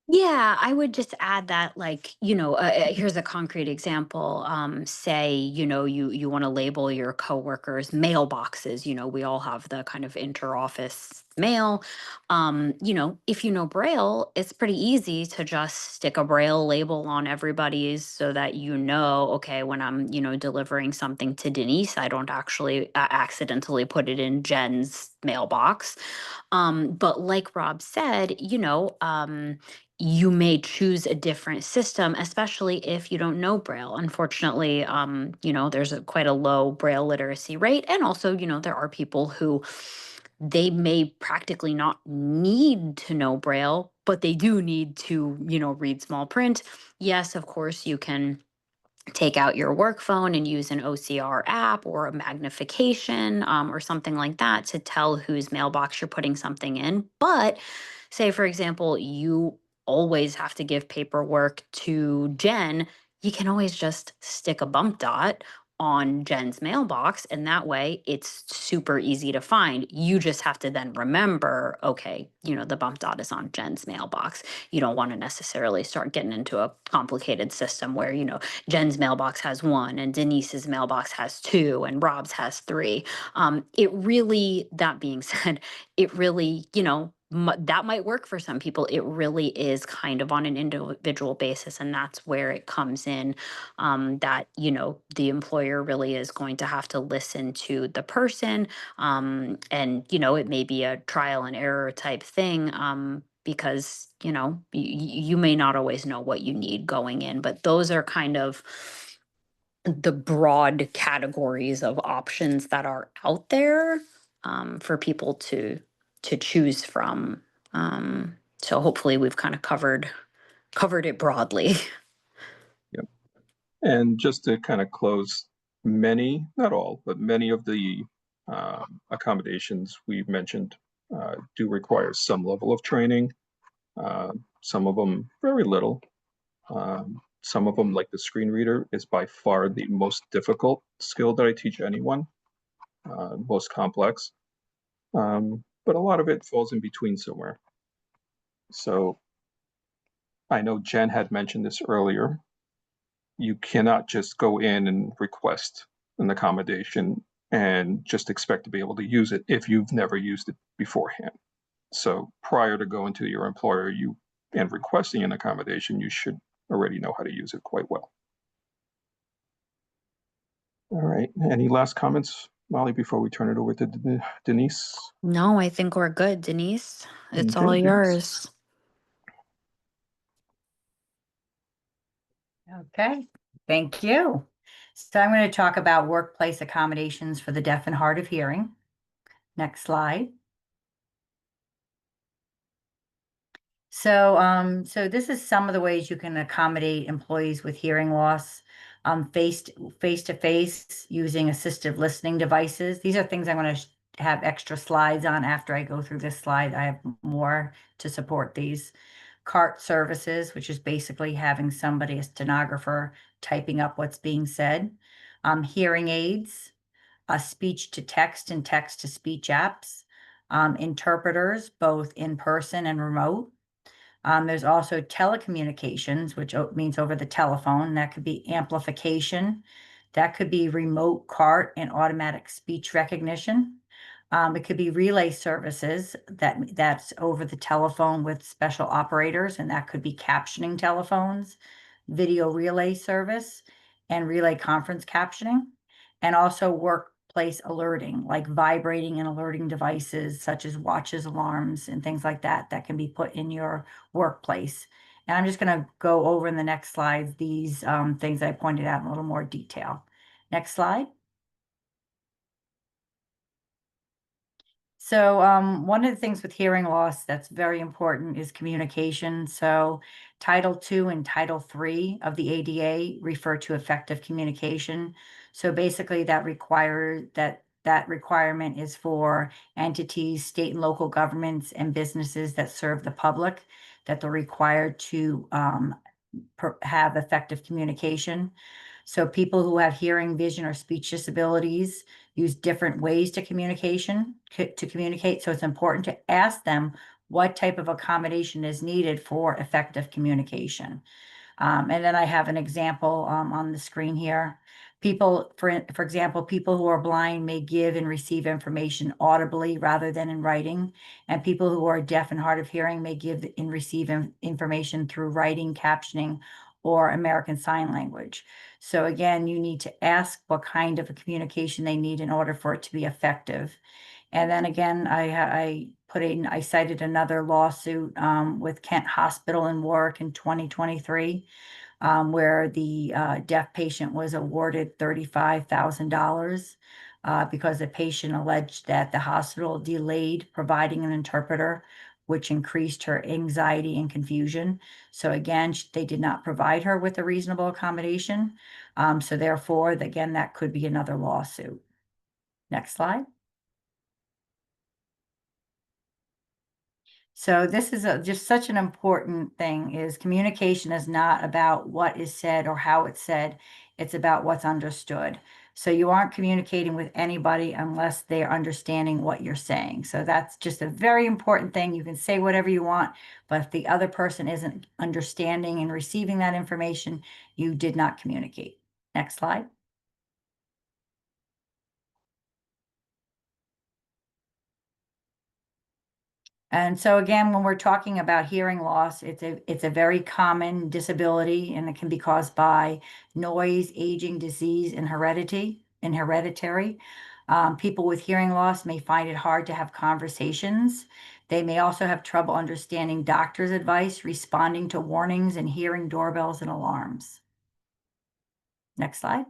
Yeah, I would just add that, like, here's a concrete example. Say, you want to label your coworkers' mailboxes. We all have the kind of interoffice mail. If you know Braille, it's pretty easy to just stick a Braille label on everybody's so that okay, when I'm, delivering something to Denise, I don't actually accidentally put it in Jen's mailbox. But like Rob said, you may choose a different system, especially if you don't know Braille. Unfortunately, there's quite a low Braille literacy rate. And also, there are people who they may practically not need to know Braille, but they do need to, read small print. Yes, of course, you can take out your work phone and use an OCR app or a magnification or something like that to tell whose mailbox you're putting something in. But say, for example, you always have to give paperwork to Jen, you can always just stick a bump dot on Jen's mailbox. And that way it's super easy to find. You just have to then remember, okay, the bump dot is on Jen's mailbox. You don't want to necessarily start getting into a complicated system where, Jen's mailbox has one and Denise's mailbox has two and Rob's has three. That being said, it really, that might work for some people. It really is kind of on an individual basis. And that's where it comes in, that, the employer really is going to have to listen to the person. And, it may be a trial and error type thing. Because you may not always know what you need going in, but those are kind of the broad categories of options that are out there, for people to choose from. So hopefully we've kind of covered it broadly. Yep. And just to kind of close, many, not all, but many of the accommodations we've mentioned do require some level of training. Some of them very little. Some of them, like the screen reader, is by far the most difficult skill that I teach anyone, most complex. But a lot of it falls in between somewhere. So I know Jen had mentioned this earlier. You cannot just go in and request an accommodation and just expect to be able to use it if you've never used it beforehand. So prior to going to your employer and requesting an accommodation, you should already know how to use it quite well. All right. Any last comments, Molly, before we turn it over to Denise? No, I think we're good, Denise. It's all Okay, Denise. yours. Okay, thank you. So I'm going to talk about workplace accommodations for the deaf and hard of hearing. Next slide. So this is some of the ways you can accommodate employees with hearing loss, face to face using assistive listening devices. These are things I'm going to have extra slides on after I go through this slide. I have more to support these. CART services, which is basically having somebody, a stenographer, typing up what's being said. Hearing aids, speech to text and text to speech apps, interpreters, both in person and remote. There's also telecommunications, which means over the telephone. That could be amplification. That could be remote CART and automatic speech recognition. It could be relay services that's over the telephone with special operators, and that could be captioning telephones, video relay service, and relay conference captioning, and also workplace alerting, like vibrating and alerting devices such as watches, alarms, and things like that that can be put in your workplace. And I'm just going to go over in the next slides these things I pointed out in a little more detail. Next slide. So one of the things with hearing loss that's very important is communication. So Title II and Title III of the ADA refer to effective communication. So basically that requirement is for entities, state and local governments and businesses that serve the public, that they're required to have effective communication. So people who have hearing, vision, or speech disabilities use different ways to communicate. So it's important to ask them what type of accommodation is needed for effective communication. And then I have an example on the screen here. People, for example, people who are blind may give and receive information audibly rather than in writing. And people who are deaf and hard of hearing may give and receive information through writing, captioning, or American Sign Language. So again, you need to ask what kind of a communication they need in order for it to be effective. And then again, I cited another lawsuit with Kent Hospital in Warwick in 2023, where the deaf patient was awarded $35,000 because the patient alleged that the hospital delayed providing an interpreter, which increased her anxiety and confusion. So again, they did not provide her with a reasonable accommodation. So therefore, again, that could be another lawsuit. Next slide. So this is just such an important thing, is communication is not about what is said or how it's said. It's about what's understood. So you aren't communicating with anybody unless they're understanding what you're saying. So that's just a very important thing. You can say whatever you want, but if the other person isn't understanding and receiving that information, you did not communicate. Next slide. And so again, when we're talking about hearing loss, it's a very common disability, and it can be caused by noise, aging, disease, and hereditary. People with hearing loss may find it hard to have conversations. They may also have trouble understanding doctor's advice, responding to warnings, and hearing doorbells and alarms. Next slide.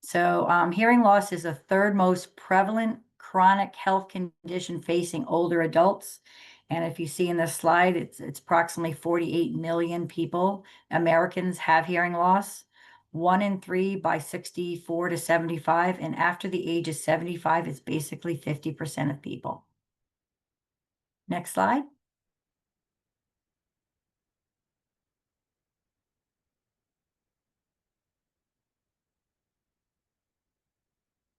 So hearing loss is the third most prevalent chronic health condition facing older adults. And if you see in this slide, it's approximately 48 million people, Americans, have hearing loss. 1 in 3 by 64 to 75. And after the age of 75, it's basically 50% of people. Next slide.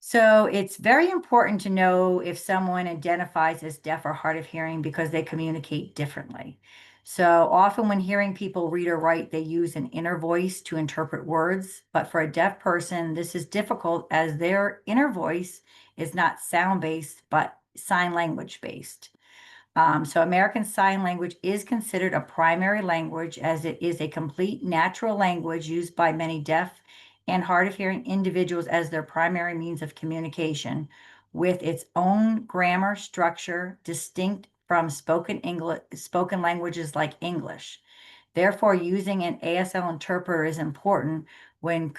So it's very important to know if someone identifies as deaf or hard of hearing because they communicate differently. So often when hearing people read or write, they use an inner voice to interpret words. But for a deaf person, this is difficult as their inner voice is not sound-based, but sign language based. So American Sign Language is considered a primary language, as it is a complete natural language used by many deaf and hard of hearing individuals as their primary means of communication, with its own grammar structure distinct from spoken languages like English. Therefore, using an ASL interpreter is important when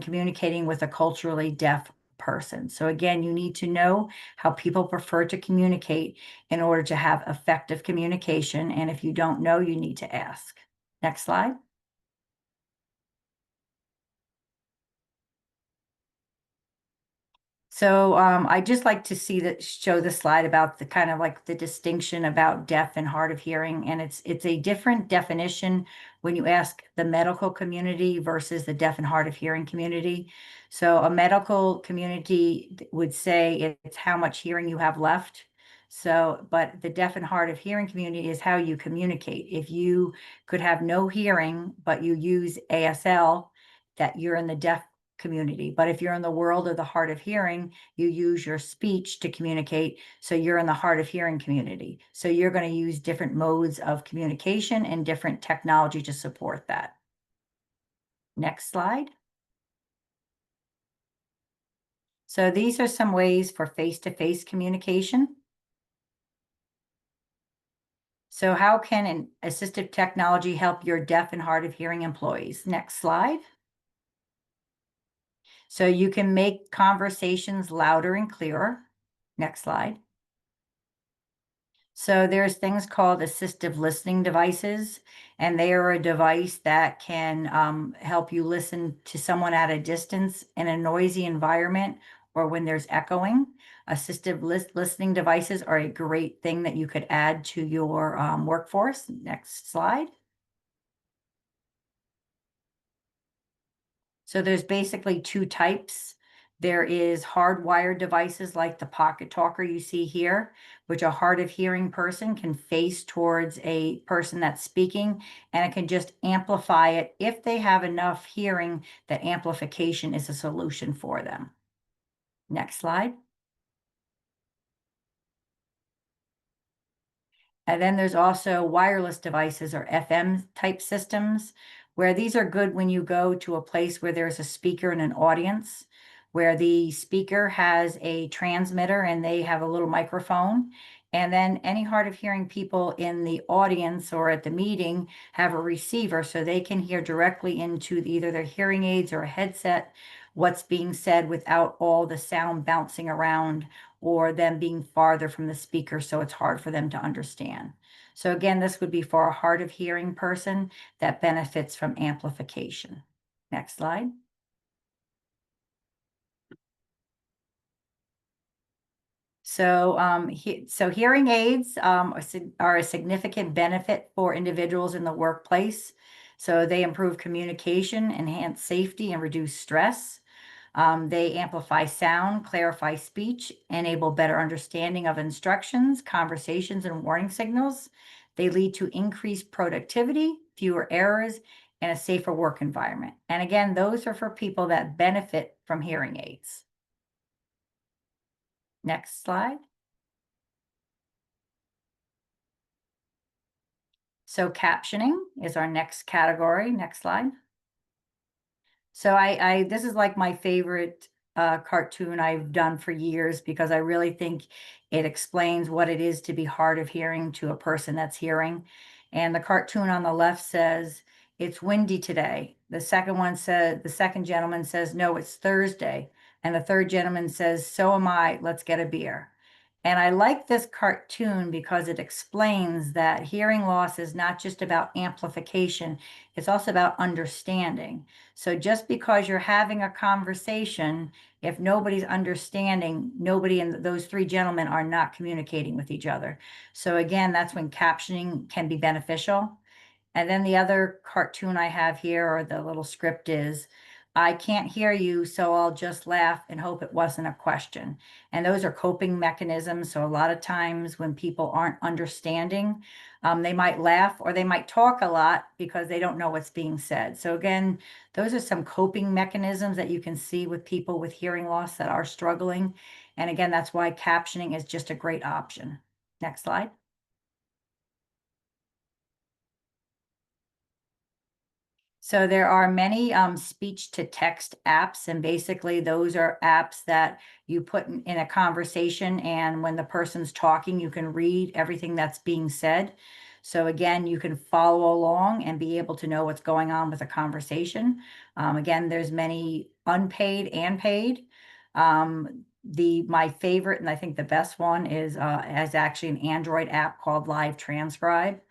communicating with a culturally deaf person. So again, you need to know how people prefer to communicate in order to have effective communication. And if you don't know, you need to ask. Next slide. So I just like to show the slide about the kind of like the distinction about deaf and hard of hearing. And it's a different definition when you ask the medical community versus the deaf and hard of hearing community. So a medical community would say it's how much hearing you have left. So, but the deaf and hard of hearing community is how you communicate. If you could have no hearing, but you use ASL, that you're in the deaf community. But if you're in the world of the hard of hearing, you use your speech to communicate. So you're in the hard of hearing community. So you're going to use different modes of communication and different technology to support that. Next slide. So these are some ways for face-to-face communication. So how can an assistive technology help your deaf and hard of hearing employees? Next slide. So you can make conversations louder and clearer. Next slide. So there's things called assistive listening devices, and they are a device that can help you listen to someone at a distance in a noisy environment or when there's echoing. Assistive listening devices are a great thing that you could add to your workforce. Next slide. So there's basically two types. There is hardwired devices like the Pocket Talker you see here, which a hard of hearing person can face towards a person that's speaking, and it can just amplify it if they have enough hearing that amplification is a solution for them. Next slide. And then there's also wireless devices or FM type systems, where these are good when you go to a place where there's a speaker and an audience, where the speaker has a transmitter and they have a little microphone. And then any hard of hearing people in the audience or at the meeting have a receiver so they can hear directly into either their hearing aids or a headset what's being said without all the sound bouncing around or them being farther from the speaker, so it's hard for them to understand. So again, this would be for a hard of hearing person that benefits from amplification. Next slide. So, hearing aids are a significant benefit for individuals in the workplace. So they improve communication, enhance safety, and reduce stress. They amplify sound, clarify speech, enable better understanding of instructions, conversations, and warning signals. They lead to increased productivity, fewer errors, and a safer work environment. And again, those are for people that benefit from hearing aids. Next slide. So captioning is our next category. Next slide. So this is like my favorite cartoon I've done for years because I really think it explains what it is to be hard of hearing to a person that's hearing. And the cartoon on the left says, "It's windy today." The second gentleman says, "No, it's Thursday." And the third gentleman says, "So am I, let's get a beer." And I like this cartoon because it explains that hearing loss is not just about amplification, it's also about understanding. So just because you're having a conversation, if nobody's understanding, nobody and those three gentlemen are not communicating with each other. So again, that's when captioning can be beneficial. And then the other cartoon I have here, or the little script is, "I can't hear you, so I'll just laugh and hope it wasn't a question." And those are coping mechanisms. So a lot of times when people aren't understanding, they might laugh or they might talk a lot because they don't know what's being said. So again, those are some coping mechanisms that you can see with people with hearing loss that are struggling. And again, that's why captioning is just a great option. Next slide. So there are many speech to text apps, and basically those are apps that you put in a conversation, and when the person's talking, you can read everything that's being said. So again, you can follow along and be able to know what's going on with a conversation. Again, there's many unpaid and paid. My favorite, and I think the best one is actually an Android app called Live Transcribe.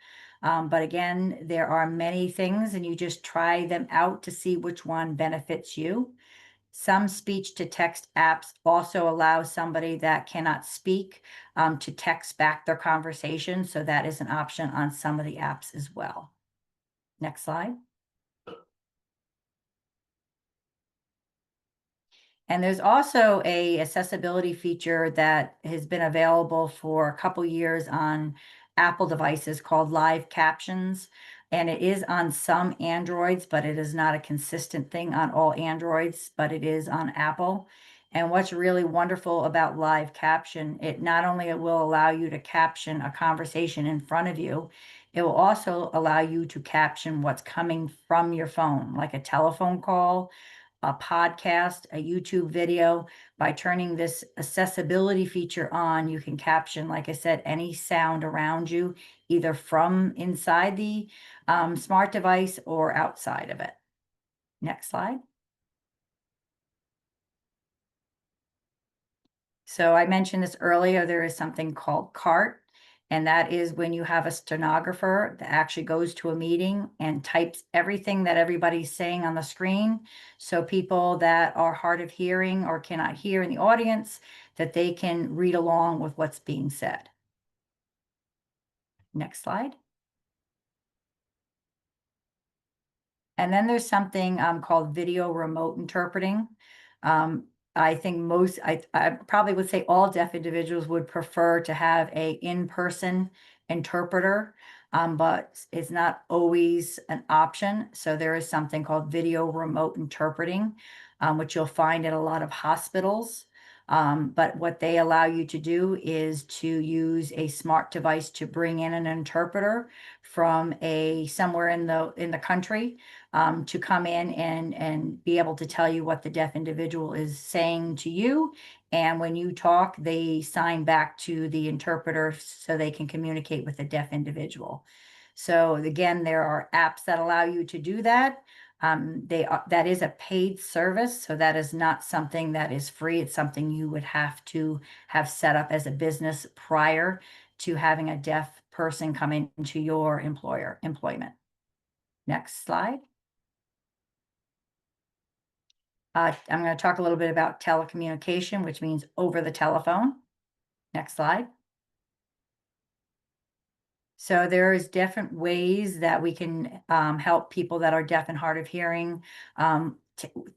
But again, there are many things and you just try them out to see which one benefits you. Some speech to text apps also allow somebody that cannot speak to text back their conversation. So that is an option on some of the apps as well. Next slide. And there's also a accessibility feature that has been available for a couple years on Apple devices called Live Captions. And it is on some Androids, but it is not a consistent thing on all Androids, but it is on Apple. And what's really wonderful about Live Caption, it not only will allow you to caption a conversation in front of you, it will also allow you to caption what's coming from your phone, like a telephone call, a podcast, a YouTube video. By turning this accessibility feature on, you can caption, like I said, any sound around you, either from inside the smart device or outside of it. Next slide. So I mentioned this earlier, there is something called CART, And that is when you have a stenographer that actually goes to a meeting and types everything that everybody's saying on the screen. So people that are hard of hearing or cannot hear in the audience, that they can read along with what's being said. Next slide. And then there's something called video remote interpreting. I think I probably would say all deaf individuals would prefer to have a in-person interpreter, but it's not always an option. So there is something called video remote interpreting, which you'll find at a lot of hospitals. But what they allow you to do is to use a smart device to bring in an interpreter from somewhere in the country, to come in and be able to tell you what the deaf individual is saying to you. And when you talk, they sign back to the interpreter so they can communicate with the deaf individual. So again, there are apps that allow you to do that. That is a paid service, so that is not something that is free. It's something you would have to have set up as a business prior to having a deaf person come into your employment. Next slide. I'm going to talk a little bit about telecommunication, which means over the telephone. Next slide. So there is different ways that we can help people that are deaf and hard of hearing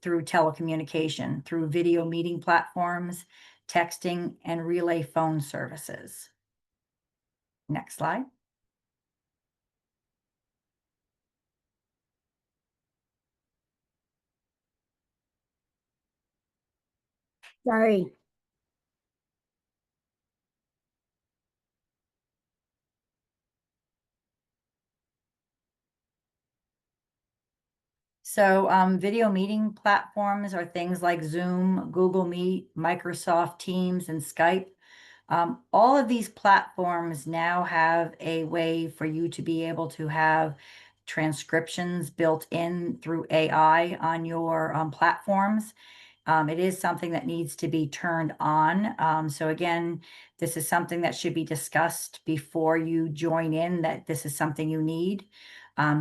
through telecommunication, through video meeting platforms, texting, and relay phone services. Next slide. Sorry. So video meeting platforms are things like Zoom, Google Meet, Microsoft Teams, and Skype. All of these platforms now have a way for you to be able to have transcriptions built in through AI on your platforms. It is something that needs to be turned on. So again, this is something that should be discussed before you join in, that this is something you need.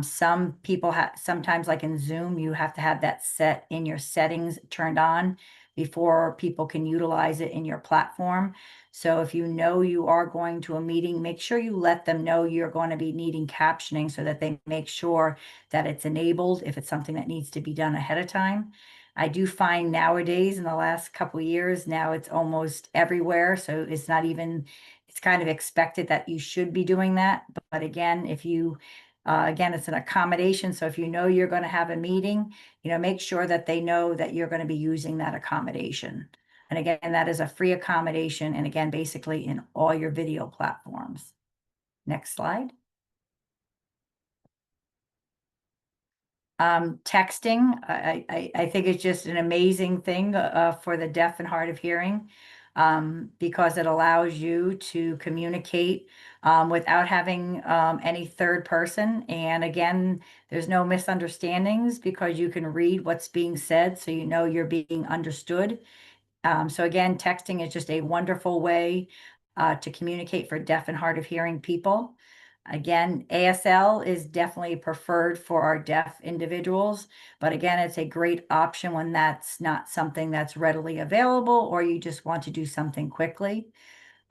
Some people sometimes, like in Zoom, you have to have that set in your settings turned on before people can utilize it in your platform. So if you know you are going to a meeting, make sure you let them know you're going to be needing captioning so that they make sure that it's enabled if it's something that needs to be done ahead of time. I do find nowadays, in the last couple of years, now it's almost everywhere. So it's not even, it's kind of expected that you should be doing that. But again, if you, again, it's an accommodation. So if you know you're going to have a meeting, make sure that they know that you're going to be using that accommodation. And again, that is a free accommodation. And again, basically in all your video platforms. Next slide. Texting, I think it's just an amazing thing for the deaf and hard of hearing, because it allows you to communicate without having any third person. And again, there's no misunderstandings because you can read what's being said, so you know you're being understood. So again, texting is just a wonderful way to communicate for deaf and hard of hearing people. Again, ASL is definitely preferred for our deaf individuals, but again, it's a great option when that's not something that's readily available or you just want to do something quickly.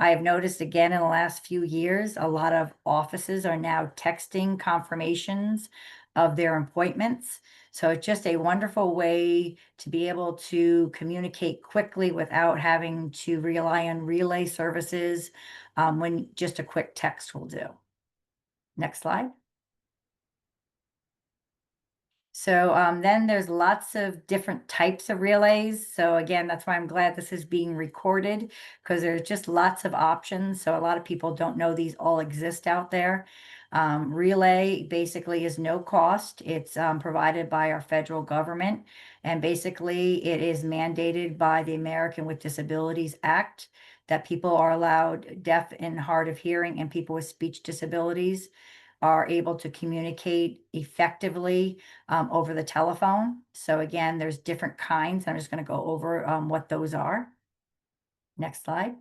I have noticed again in the last few years, a lot of offices are now texting confirmations of their appointments. So it's just a wonderful way to be able to communicate quickly without having to rely on relay services, when just a quick text will do. Next slide. So then there's lots of different types of relays. So again, that's why I'm glad this is being recorded, because there's just lots of options. So a lot of people don't know these all exist out there. Relay basically is no cost. It's provided by our federal government. And basically it is mandated by the American with Disabilities Act that people are allowed, deaf and hard of hearing and people with speech disabilities are able to communicate effectively over the telephone. So again, there's different kinds. I'm just going to go over what those are. Next slide.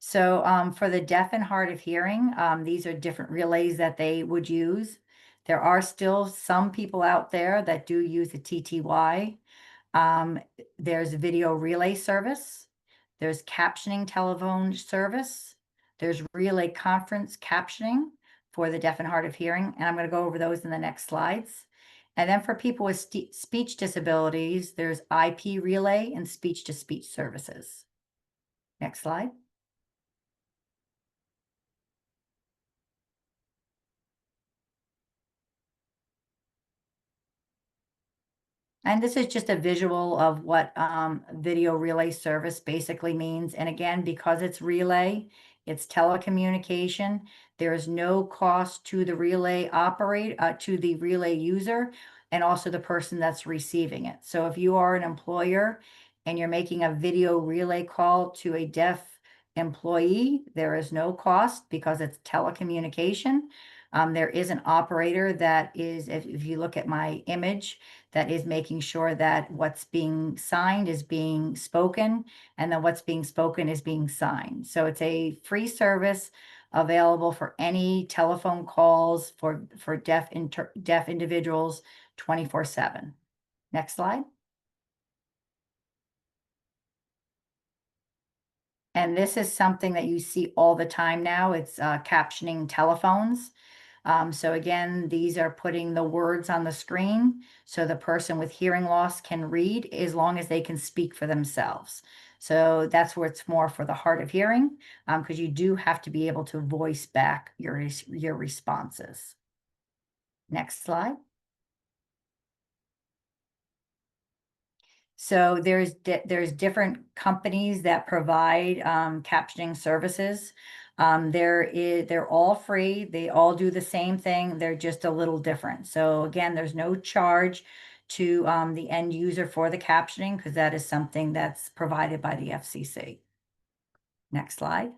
So for the deaf and hard of hearing, these are different relays that they would use. There are still some people out there that do use the TTY. There's video relay service. There's captioning telephone service. There's relay conference captioning for the deaf and hard of hearing. And I'm going to go over those in the next slides. And then for people with speech disabilities, there's IP relay and speech-to-speech services. Next slide. And this is just a visual of what video relay service basically means. And again, because it's relay, it's telecommunication, there is no cost to the relay to the relay user, and also the person that's receiving it. So if you are an employer and you're making a video relay call to a deaf employee, there is no cost because it's telecommunication. There is an operator that is, if you look at my image, that is making sure that what's being signed is being spoken, and then what's being spoken is being signed. So it's a free service available for any telephone calls for deaf individuals 24/7. Next slide. And this is something that you see all the time now. It's captioning telephones. So again, these are putting the words on the screen so the person with hearing loss can read as long as they can speak for themselves. So that's where it's more for the hard of hearing, because you do have to be able to voice back your responses. Next slide. So there's different companies that provide captioning services. They're all free. They all do the same thing. They're just a little different. So again, there's no charge to the end user for the captioning because that is something that's provided by the FCC. Next slide.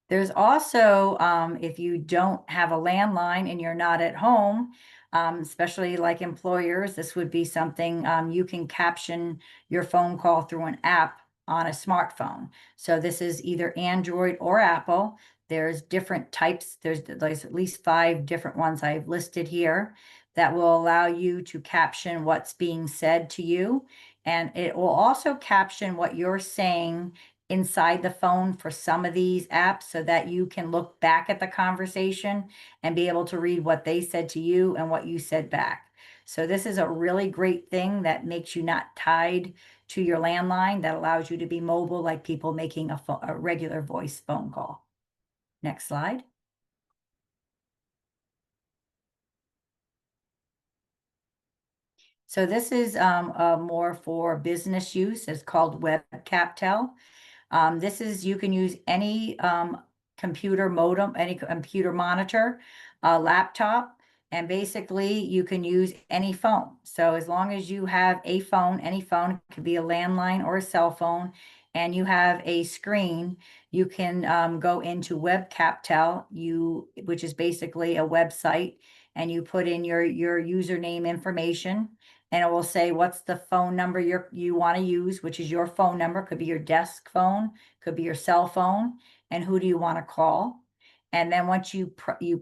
There's also, if you don't have a landline and you're not at home, especially like employers, this would be something you can caption your phone call through an app on a smartphone. So this is either Android or Apple. There's different types. There's at least 5 different ones I've listed here that will allow you to caption what's being said to you. And it will also caption what you're saying inside the phone for some of these apps so that you can look back at the conversation and be able to read what they said to you and what you said back. So this is a really great thing that makes you not tied to your landline, that allows you to be mobile like people making a regular voice phone call. Next slide. So this is more for business use. It's called WebCaptel. This is, you can use any computer modem, any computer monitor, laptop, and basically you can use any phone. So as long as you have a phone, any phone, it could be a landline or a cell phone, and you have a screen, you can go into WebCaptel, which is basically a website, and you put in your username information, and it will say what's the phone number you want to use, which is your phone number, could be your desk phone, could be your cell phone, and who do you want to call. And then once you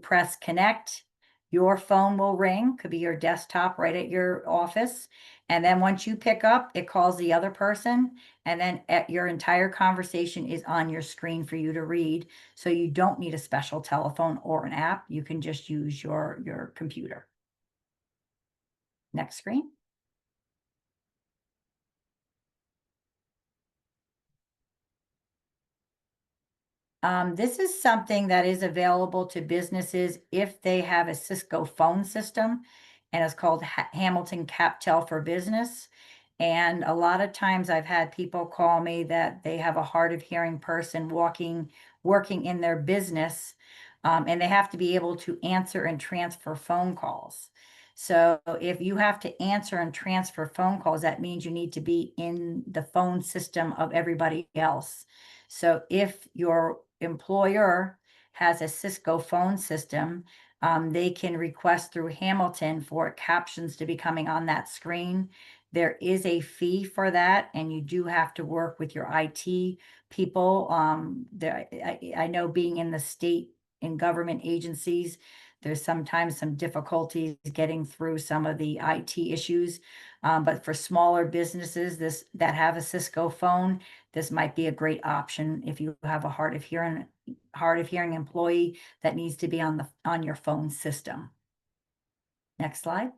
press connect, your phone will ring, could be your desktop right at your office. And then once you pick up, it calls the other person, and then your entire conversation is on your screen for you to read. So you don't need a special telephone or an app. You can just use your computer. Next screen. This is something that is available to businesses if they have a Cisco phone system, and it's called Hamilton CapTel for Business. And a lot of times I've had people call me that they have a hard of hearing person working in their business, and they have to be able to answer and transfer phone calls. So if you have to answer and transfer phone calls, that means you need to be in the phone system of everybody else. So if your employer has a Cisco phone system, They can request through Hamilton for captions to be coming on that screen. There is a fee for that, and you do have to work with your IT people. I know being in the state and government agencies, there's sometimes some difficulties getting through some of the IT issues. But for smaller businesses that have a Cisco phone, this might be a great option if you have a hard of hearing employee that needs to be on your phone system. Next slide.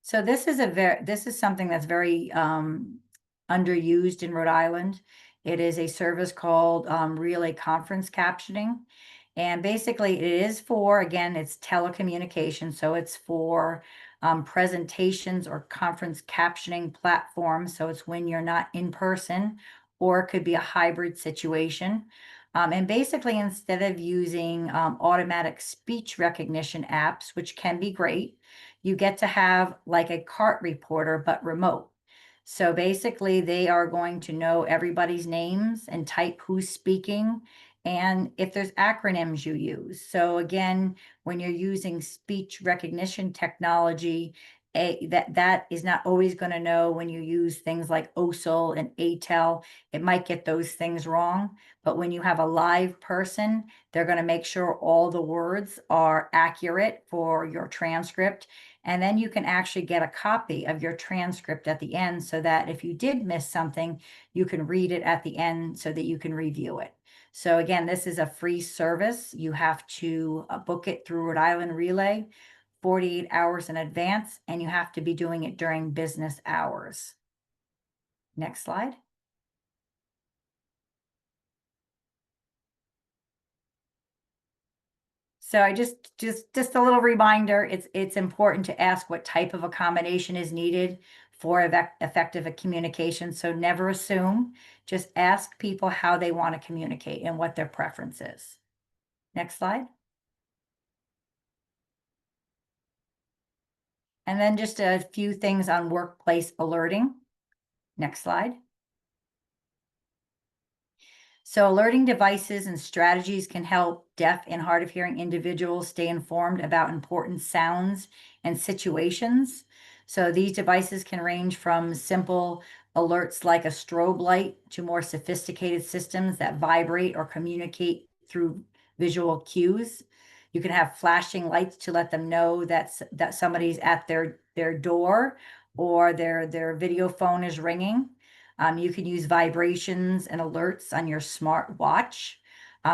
So this is something that's very underused in Rhode Island. It is a service called Relay Conference Captioning. And basically it is for, again, it's telecommunication. So it's for presentations or conference captioning platforms. So it's when you're not in person, or it could be a hybrid situation. And basically, instead of using automatic speech recognition apps, which can be great, you get to have like a cart reporter, but remote. So basically, they are going to know everybody's names and type who's speaking, and if there's acronyms you use. So again, when you're using speech recognition technology, that is not always going to know when you use things like OSL and ATEL. It might get those things wrong. But when you have a live person, they're going to make sure all the words are accurate for your transcript. And then you can actually get a copy of your transcript at the end, so that if you did miss something, you can read it at the end so that you can review it. So again, this is a free service. You have to book it through Rhode Island Relay 48 hours in advance, and you have to be doing it during business hours. Next slide. So I just a little reminder, it's important to ask what type of accommodation is needed for effective communication. So never assume, just ask people how they want to communicate and what their preference is. Next slide. And then just a few things on workplace alerting. Next slide. So alerting devices and strategies can help deaf and hard of hearing individuals stay informed about important sounds and situations. So these devices can range from simple alerts like a strobe light to more sophisticated systems that vibrate or communicate through visual cues. You can have flashing lights to let them know that somebody's at their door, or their video phone is ringing. You can use vibrations and alerts on your smart watch.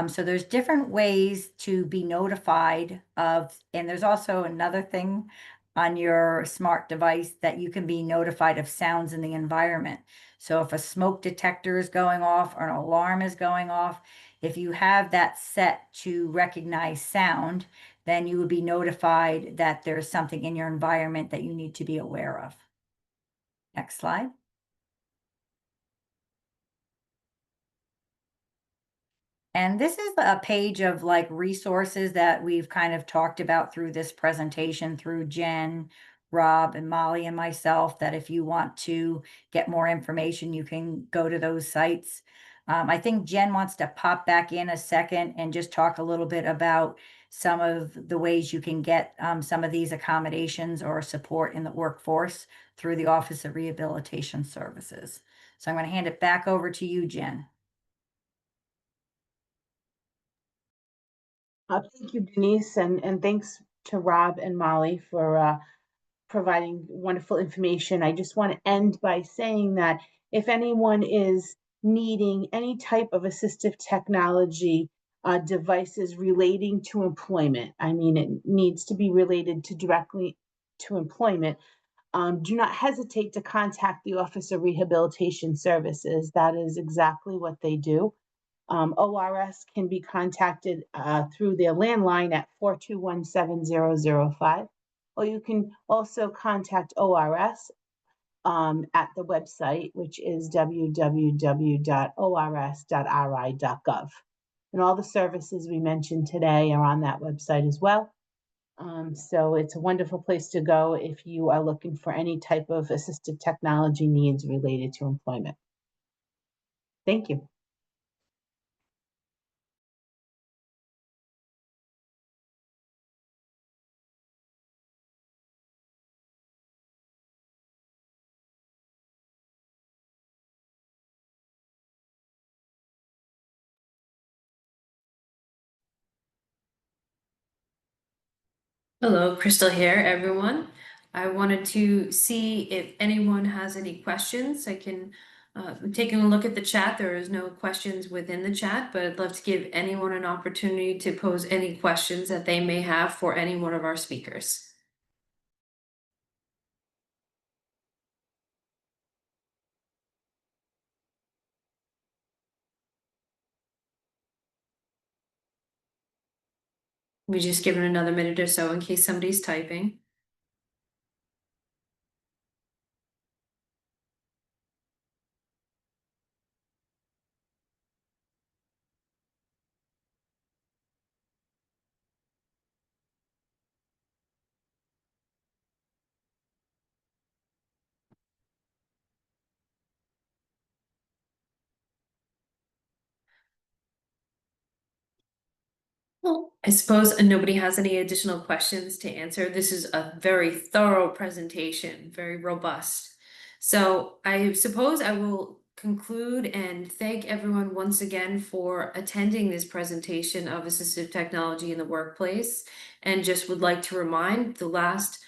So there's different ways to be notified of, and there's also another thing on your smart device that you can be notified of sounds in the environment. So if a smoke detector is going off or an alarm is going off, if you have that set to recognize sound, then you would be notified that there's something in your environment that you need to be aware of. Next slide. And this is a page of like resources that we've kind of talked about through this presentation through Jen, Rob, and Molly and myself, that if you want to get more information, you can go to those sites. I think Jen wants to pop back in a second and just talk a little bit about some of the ways you can get some of these accommodations or support in the workforce through the Office of Rehabilitation Services. So I'm going to hand it back over to you, Jen. Thank you, Denise, and thanks to Rob and Molly for providing wonderful information. I just want to end by saying that if anyone is needing any type of assistive technology devices relating to employment, I mean, it needs to be related to directly to employment, do not hesitate to contact the Office of Rehabilitation Services. That is exactly what they do. ORS can be contacted through their landline at 421-7005, or you can also contact ORS at the website, which is www.ors.ri.gov. And all the services we mentioned today are on that website as well. So it's a wonderful place to go if you are looking for any type of assistive technology needs related to employment. Thank you. Hello, Crystal here, everyone. I wanted to see if anyone has any questions. I can, I'm taking a look at the chat. There is no questions within the chat, but I'd love to give anyone an opportunity to pose any questions that they may have for any one of our speakers. We just give it another minute or so in case somebody's typing. Well, I suppose nobody has any additional questions to answer. This is a very thorough presentation, very robust. So I suppose I will conclude and thank everyone once again for attending this presentation of assistive technology in the workplace. And just would like to remind the last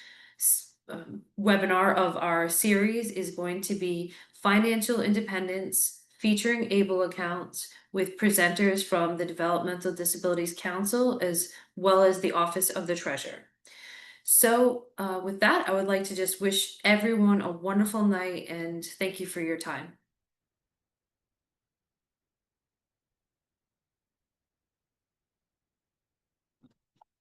webinar of our series is going to be financial independence featuring ABLE accounts with presenters from the Developmental Disabilities Council as well as the Office of the Treasurer. So with that, I would like to just wish everyone a wonderful night and thank you for your time.